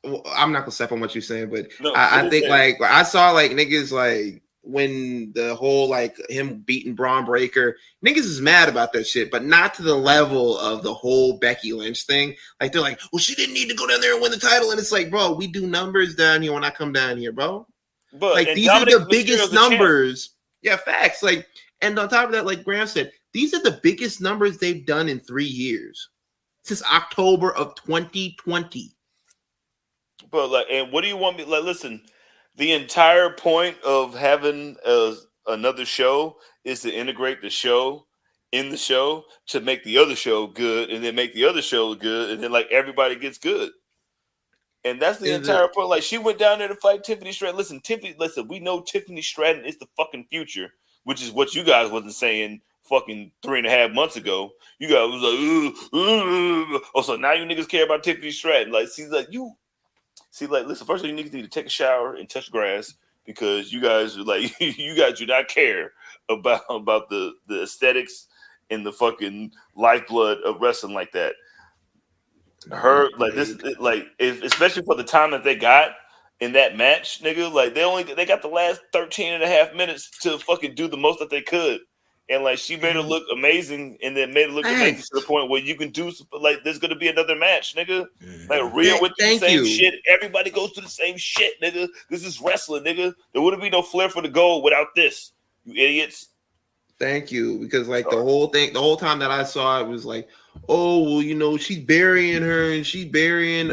I'm not gonna step on what you're saying, but I think like I saw like niggas like when the whole like him beating Braun Breaker, niggas is mad about that shit, but not to the level of the whole Becky Lynch thing. Like they're like, well, she didn't need to go down there and win the title, and it's like, bro, we do numbers down here when I come down here, bro. But like these are the biggest numbers. Yeah, facts. Like, and on top of that, like Graham said, these are the biggest numbers they've done in 3 years since October of 2020. But like, and what do you want me? Like, listen, the entire point of having another show is to integrate the show in the show to make the other show good, and then make the other show good, and then like everybody gets good. And that's the entire point. Like, she went down there to fight Tiffany Stratton. Listen, we know Tiffany Stratton is the fucking future, which is what you guys wasn't saying fucking 3.5 months ago. You guys was like, oh, so now you niggas care about Tiffany Stratton. Like, listen, first of all, you niggas need to take a shower and touch grass because you guys are like, you guys do not care about the aesthetics and the fucking lifeblood of wrestling like that. Her, like, this, like, especially for the time that they got in that match, nigga, like, they got the last 13.5 minutes to fucking do the most that they could. And like, she made it look amazing, and then made it look amazing to the point where you can do like, there's gonna be another match, nigga. Like, Rhea with the same shit. Everybody goes through the same shit, nigga. This is wrestling, nigga. There wouldn't be no flair for the gold without this, you idiots. Thank you, because like the whole time that I saw it was like, oh well, you know, she's burying her and she's burying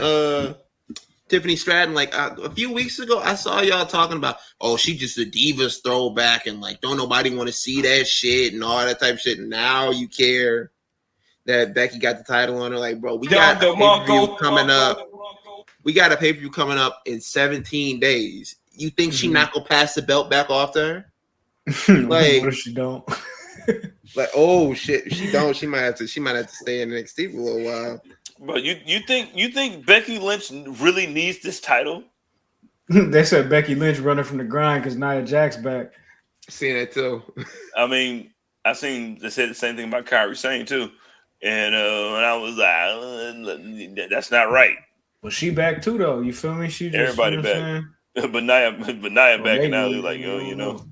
Tiffany Stratton. Like a few weeks ago, I saw y'all talking about, oh, she just a Divas throwback and like don't nobody want to see that shit and all that type of shit. And now you care that Becky got the title on her. Like, bro, we got a pay-per-view coming up. We got a pay-per-view coming up in 17 days. You think she not gonna pass the belt back off to her? Like, what if she don't? Like, oh shit, she don't. She might have to stay in NXT for a little while. But you think Becky Lynch really needs this title? They said Becky Lynch running from the grind because Nia Jax back. Seen that too. I mean, they said the same thing about Kyrie Sane too, and I was like, that's not right. Well, she back too though. You feel me? She just, everybody back, but Nia back, and now they're like, you know.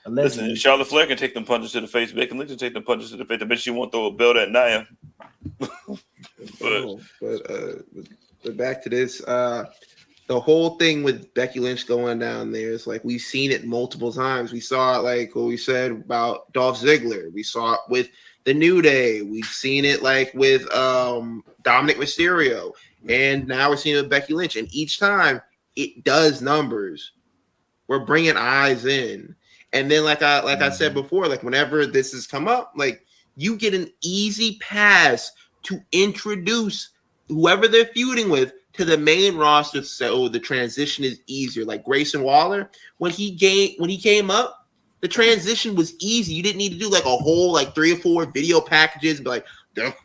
Allegedly. Listen, Charlotte Flair can take them punches to the face. Becky Lynch can take them punches to the face. I bet she won't throw a belt at Nia. But back to this. The whole thing with Becky Lynch going down there is like we've seen it multiple times. We saw it like what we said about Dolph Ziggler. We saw it with the New Day. We've seen it like with Dominic Mysterio, and now we're seeing it with Becky Lynch. And each time it does numbers. We're bringing eyes in. And then, like I said before, like whenever this has come up, like you get an easy pass to introduce whoever they're feuding with to the main roster, so the transition is easier. Like Grayson Waller, when he came up, the transition was easy. You didn't need to do like a whole like 3 or 4 video packages, but like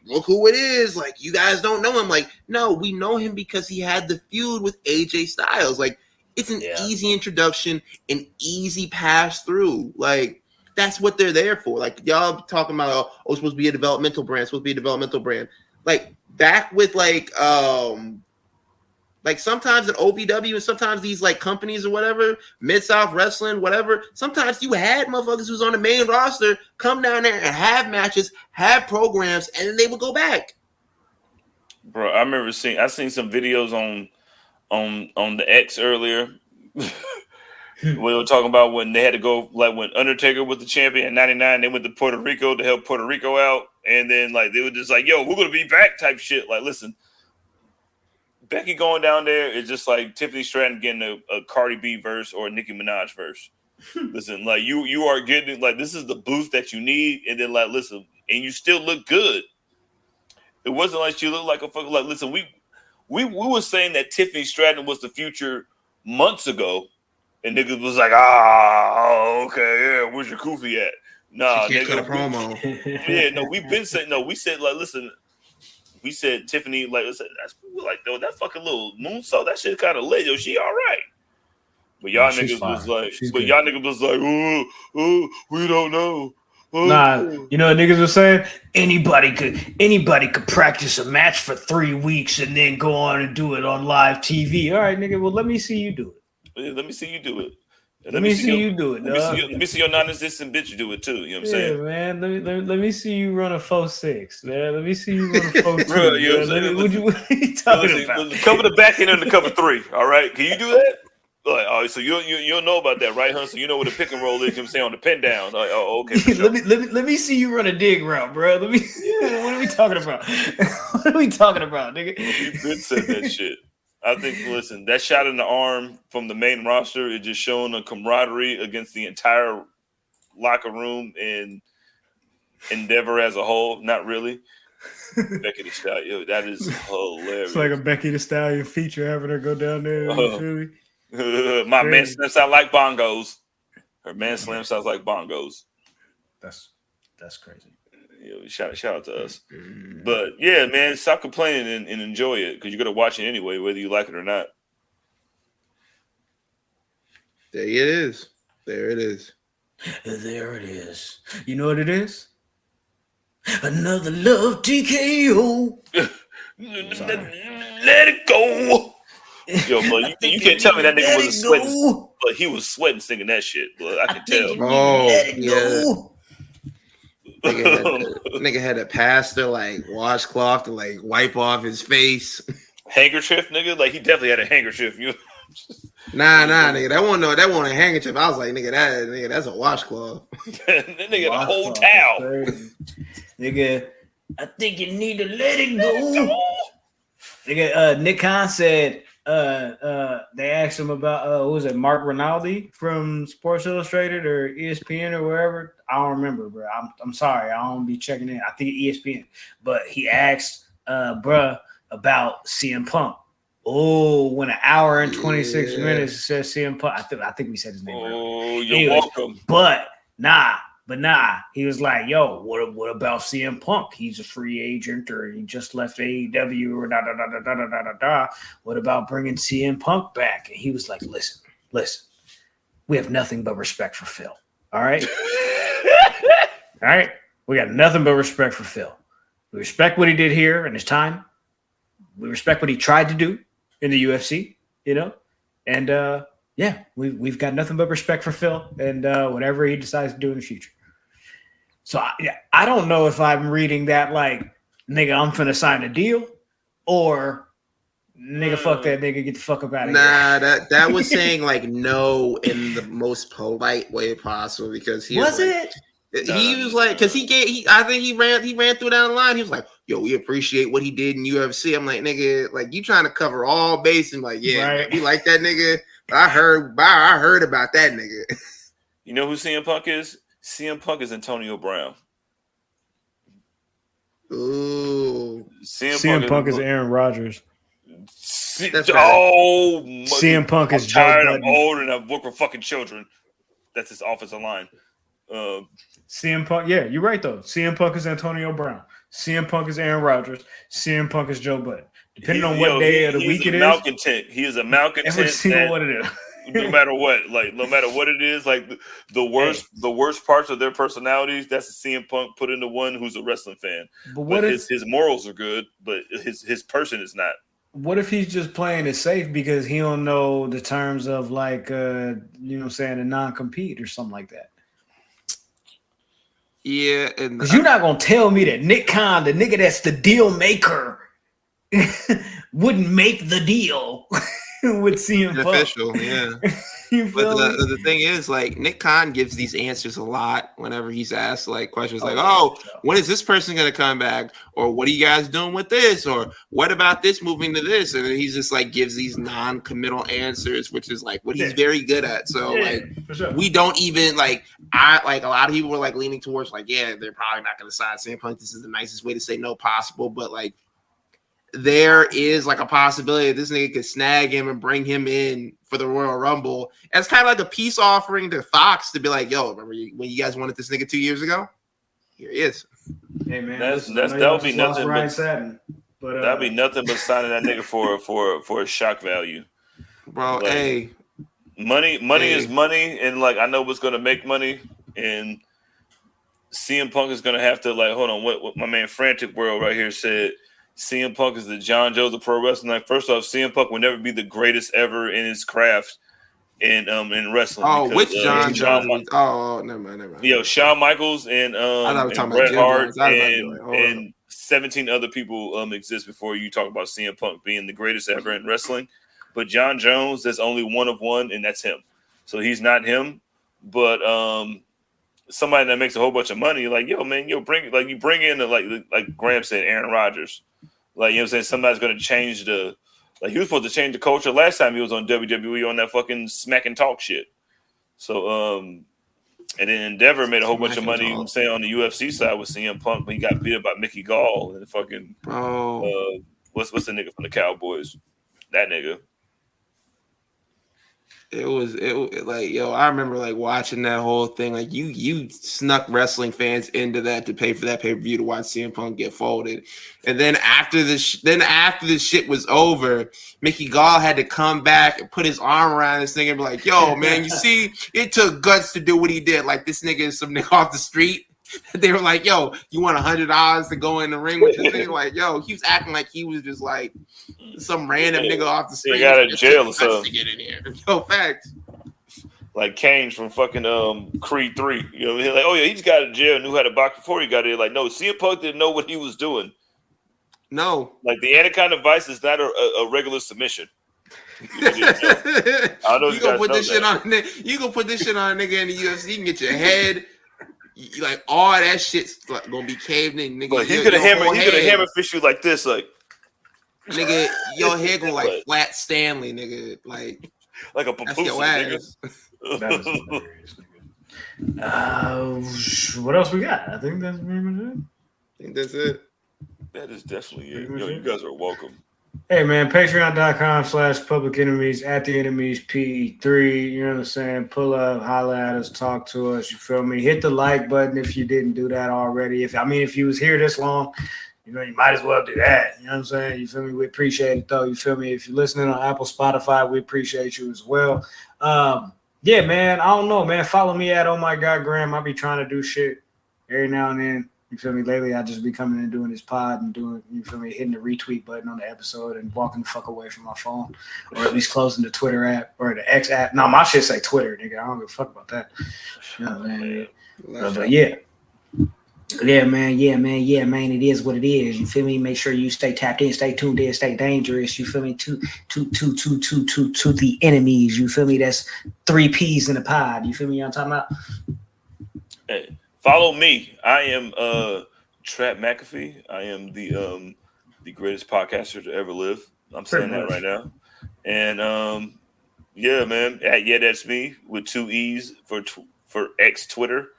look who it is. Like you guys don't know him. Like no, we know him because he had the feud with AJ Styles. Like. It's an easy introduction, an easy pass through. Like that's what they're there for. Like y'all talking about, oh, it's supposed to be a developmental brand. Like back with like sometimes in OVW and sometimes these like companies or whatever, Mid-South Wrestling, whatever. Sometimes you had motherfuckers who's on the main roster come down there and have matches, have programs, and then they would go back. Bro, I remember I seen some videos on the X earlier. We were talking about when they had to go, like when Undertaker was the champion in '99, they went to Puerto Rico to help Puerto Rico out, and then like they were just like, "Yo, we're gonna be back," type shit. Like, listen, Becky going down there is just like Tiffany Stratton getting a Cardi B verse or a Nicki Minaj verse. Listen, like you are getting like this is the boost that you need, and then like listen, and you still look good. It wasn't like she looked like a fucking like. Listen, we were saying that Tiffany Stratton was the future months ago, And niggas was like, okay, yeah, where's your Kofi at? Nah, She can't nigga, cut a promo. yeah, no, we've been saying, no, we said, like, listen, we said Tiffany, like, listen, we like, yo, that fucking little moonsault, that shit kind of lit, yo, she all right. But y'all niggas was like, y'all niggas was like, oh, we don't know. Nah, you know what niggas was saying? Anybody could practice a match for 3 weeks and then go on and do it on live TV. All right, nigga, well, let me see you do it. Yeah, let me see you do it. Let me see you do it, dog. Let me see your non-existent bitch do it too. You know what I'm saying? Yeah, man. Let me see you run a 4-6, man. Let me see you run a 4-2. Bro, you know what I'm saying? What you talking about? Cover the back end and the cover 3. All right, can you do that? Like, all right, so you'll know about that, right, huh? So you know what the pick and roll is. You know what I'm saying, on the pin down. Like, oh, okay. Sure. let me see you run a dig route, bro. What are we talking about? What are we talking about, nigga? You've been said that shit. I think, listen, that shot in the arm from the main roster is just showing a camaraderie against the entire locker room and Endeavor as a whole. Not really. Becky the Stallion, that is hilarious. It's like a Becky the Stallion feature having her go down there. You feel me? My man slam sound like bongos. Her man slam sounds like bongos. That's crazy. Yeah, shout out to us. But yeah, man, stop complaining and enjoy it because you're gonna watch it anyway, whether you like it or not. There it is. There it is. There it is. You know what it is? Another Love TKO. Let it go. Yo, but you can't tell me that nigga wasn't sweating. But he was sweating singing that shit. But I can tell. Oh, yeah. Nigga had a pastor like washcloth to like wipe off his face. Handkerchief, nigga. Like he definitely had a handkerchief. Nah, nigga. That wasn't a handkerchief. I was like, nigga, that's a washcloth. That nigga had a whole towel. Nigga, I think you need to let it go. Nigga, Nick Khan said they asked him about who was it, Mark Rinaldi from Sports Illustrated or ESPN or wherever. I don't remember, bro. I'm sorry, I don't be checking in. I think ESPN, but he asked bruh about CM Punk. Oh, when an hour and 26 minutes it says CM Punk. I think we said his name. Oh, you're welcome. But nah. He was like, yo, what about CM Punk? He's a free agent or he just left AEW or da. What about bringing CM Punk back? And he was like, listen, we have nothing but respect for Phil. All right? All right? We got nothing but respect for Phil. We respect what he did here in his time. We respect what he tried to do in the UFC, you know? And yeah, we've got nothing but respect for Phil and whatever he decides to do in the future. So I don't know if I'm reading that like, nigga, I'm finna sign a deal, or nigga, fuck that nigga, get the fuck up out of here. Nah, that was saying like no in the most polite way possible because he was like, he was like, because I think he ran through down the line. He was like, yo, we appreciate what he did in UFC. I'm like, nigga, like you trying to cover all bases. And like, yeah, right. You like that nigga. I heard about that nigga. You know who CM Punk is? CM Punk is Antonio Brown. Ooh. CM Punk is Aaron Rodgers. CM Punk is Joe tired. Budden. I'm old and I've worked for fucking children. That's his offensive line. CM Punk, yeah, you're right though. CM Punk is Antonio Brown. CM Punk is Aaron Rodgers. CM Punk is Joe Budden. Depending on what day of the week it is. He is a malcontent. Every single one of them. No matter what it is, like the worst parts of their personalities, that's a CM Punk put into one who's a wrestling fan. But his morals are good, but his person is not. What if he's just playing it safe because he don't know the terms of like a non-compete or something like that? Yeah, because you're not gonna tell me that Nick Khan, the nigga that's the deal maker, wouldn't make the deal with CM Punk. Official, yeah. But the thing is, like, Nick Khan gives these answers a lot whenever he's asked like questions when is this person gonna come back, or what are you guys doing with this, or what about this moving to this, and then he's just like gives these non-committal answers, which is like what he's very good at. So we don't even like a lot of people were like leaning towards like, yeah, they're probably not gonna sign CM Punk. This is the nicest way to say no possible, but like there is like a possibility that this nigga could snag him and bring him in for the Royal Rumble. It's kind of like a peace offering to Fox to be like, yo, remember when you guys wanted this nigga 2 years ago? Here he is. Hey man, that would be nothing but that'd be nothing but signing that nigga for a shock value. Bro, like, hey. Money is money, and like I know what's gonna make money, and CM Punk is gonna have to like hold on. What my man Frantic World right here said. CM Punk is the John Jones of pro wrestling. Like, first off, CM Punk will never be the greatest ever in his craft in wrestling. Oh, because, which John Jones? Never mind. Yo, Shawn Michaels and Bret Hart and 17 other people exist before you talk about CM Punk being the greatest ever in wrestling. But John Jones, there's only one of one, and that's him. So he's not him. But somebody that makes a whole bunch of money, like, yo, man, you bring in like Graham said, Aaron Rodgers. Like, you know what I'm saying? Somebody's going to change he was supposed to change the culture last time he was on WWE on that fucking smack and talk shit. So, and then Endeavor made a whole bunch of money, you know what I'm saying, on the UFC side with CM Punk, but he got beat up by Mickey Gall and fucking, what's the nigga from the Cowboys? That nigga. It was like, yo, I remember like watching that whole thing. Like you snuck wrestling fans into that to pay for that pay-per-view to watch CM Punk get folded. And then after this shit was over, Mickey Gall had to come back and put his arm around this nigga and be like, yo, man, you see, it took guts to do what he did. Like, this nigga is some nigga off the street. They were like, yo, you want $100 to go in the ring with this nigga? Like, yo, he was acting like he was just like some random nigga off the street. He got in jail or something. To get in here. Yo, facts. Like Kane from fucking Creed 3. You know, he's like, oh yeah, he just got out of jail and knew how to box before he got in. Like, no, CM Punk didn't know what he was doing. No. Like, the Anaconda Vice is not a regular submission. I know you gonna put this shit on. You gonna put this shit on a nigga in the UFC. You can get your head. Like, all that shit's like gonna be caved in, nigga. Like, he's gonna hammer fish you like this, like, nigga. Your head gonna like Flat Stanley, nigga. Like a papoose, nigga. That was hilarious. What else we got? I think that's pretty much it. I think that's it. That is definitely it. Yo, you guys are welcome. Hey man, patreon.com/public enemies at the enemies P3. You know what I'm saying? Pull up, holla at us, talk to us. You feel me? Hit the like button if you didn't do that already. If you was here this long, you know, you might as well do that. You know what I'm saying? You feel me? We appreciate it though. You feel me? If you're listening on Apple, Spotify, we appreciate you as well. Yeah, man. I don't know, man. Follow me at Oh My God Graham. I be trying to do shit every now and then. You feel me? Lately, I just be coming and doing this pod and doing, you feel me, hitting the retweet button on the episode and walking the fuck away from my phone, or at least closing the Twitter app or the X app. No, my shit say Twitter, nigga. I don't give a fuck about that. You know, man. But yeah. Yeah, man. It is what it is. You feel me? Make sure you stay tapped in, stay tuned in, stay dangerous. You feel me? To the enemies. You feel me? That's 3 P's in the pod. You feel me? You know what I'm talking about? Hey. Follow me. I am Trap McAfee. I am the greatest podcaster to ever live. I'm saying that right now. And yeah, man. Yeah, that's me with 2 E's for X Twitter.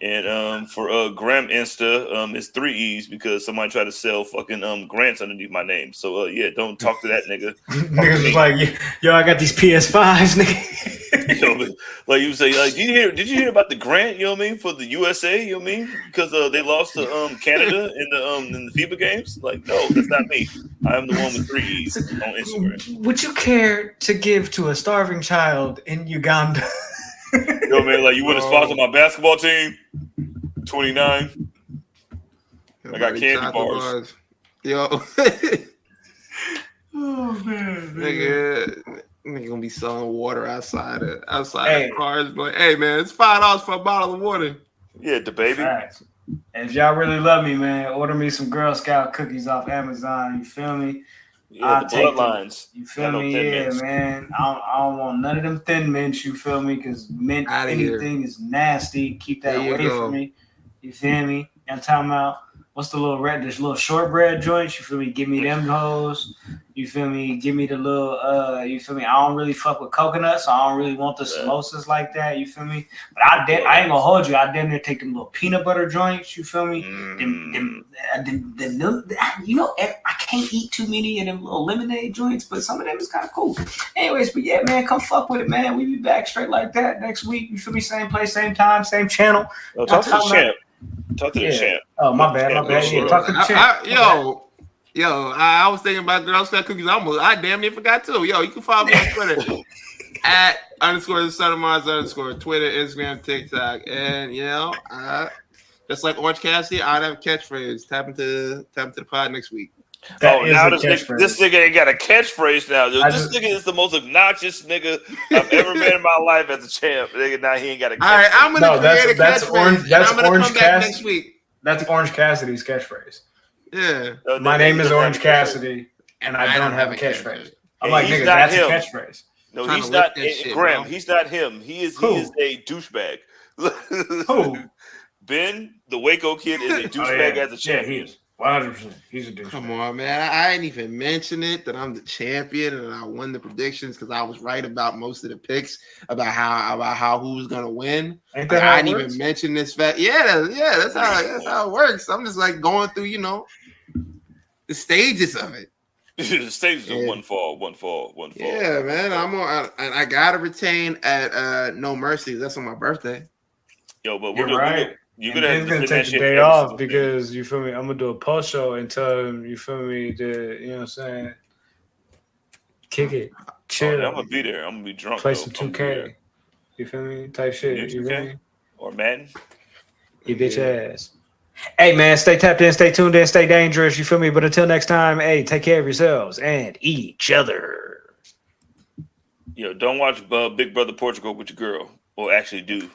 And for Graham Insta, it's 3 E's because somebody tried to sell fucking grants underneath my name. So yeah, don't talk to that nigga. Niggas was like, yo, I got these PS5s, nigga. You know, like you say, like, did you hear about the grant? You know what I mean, for the USA? You know what I mean, because they lost to Canada in the FIBA games. Like, no, that's not me. I am the one with 3 E's on Instagram. Would you care to give to a starving child in Uganda? You know what I mean? Like, you wouldn't sponsor my basketball team. 29. I got candy bars. Yo. Oh man, Nigga gonna be selling water outside of cars. But hey, man, it's $5 for a bottle of water. Yeah, the baby. Facts. And if y'all really love me, man, order me some Girl Scout cookies off Amazon. You feel me? Yeah, the bloodlines. You feel me? Yeah, mints. Man. I don't want none of them thin mints. You feel me? Because mint anything is nasty. Keep that away from me. You feel me? I'm talking about. what's the little red? There's little shortbread joints. You feel me? Give me them hoes. You feel me? Give me the little. You feel me? I don't really fuck with coconuts. So I don't really want the samosas like that. You feel me? But I ain't gonna hold you. I damn near take them little peanut butter joints. You feel me? You know, I can't eat too many of them little lemonade joints, but some of them is kind of cool. Anyways, but yeah, man, come fuck with it, man. We be back straight like that next week. You feel me? Same place, same time, same channel. No, talk to the champ. Talk to the champ. Oh, my bad. Yeah, talk to the champ. I was thinking about Girl Scout cookies. I damn near forgot too. Yo, you can follow me on Twitter at _the_Mars_ Twitter, Instagram, TikTok, and just like Orange Cassidy, I'd have a catchphrase. Tap into the pod next week. Now this nigga ain't got a catchphrase now. This nigga is the most obnoxious nigga I've ever met in my life as a champ. Nigga, now he ain't got a catchphrase. All right, I'm gonna create a catchphrase. That's Orange Cassidy next week. That's Orange Cassidy's catchphrase. Yeah. My name is Orange Cassidy, and I don't have a catchphrase. I'm like, nigga, that's a catchphrase. No, he's not. Graham, he's not him. He is a douchebag. Who? Ben, the Waco kid, is a douchebag as a champion. Yeah, he is. 100%. He's a douchebag. Come on, man. I ain't even mention it that I'm the champion and I won the predictions because I was right about most of the picks about how who's gonna win. I didn't even mention this fact. Yeah, that's how it works. I'm just like going through, the stages of it. The stages of one fall. Yeah, man. I gotta retain at No Mercy. That's on my birthday. Yo, but you're right. You're gonna take the day off because you feel me. I'm gonna do a post show and tell him you feel me. You know what I'm saying? Kick it, chill. I'm gonna be there. I'm gonna be drunk. Play some 2K. You feel me? Type shit. You feel me? Or Madden. You bitch ass. Hey man, stay tapped in, stay tuned in, stay dangerous. You feel me? But until next time, hey, take care of yourselves and each other. Yo, don't watch Big Brother Portugal with your girl, or actually do.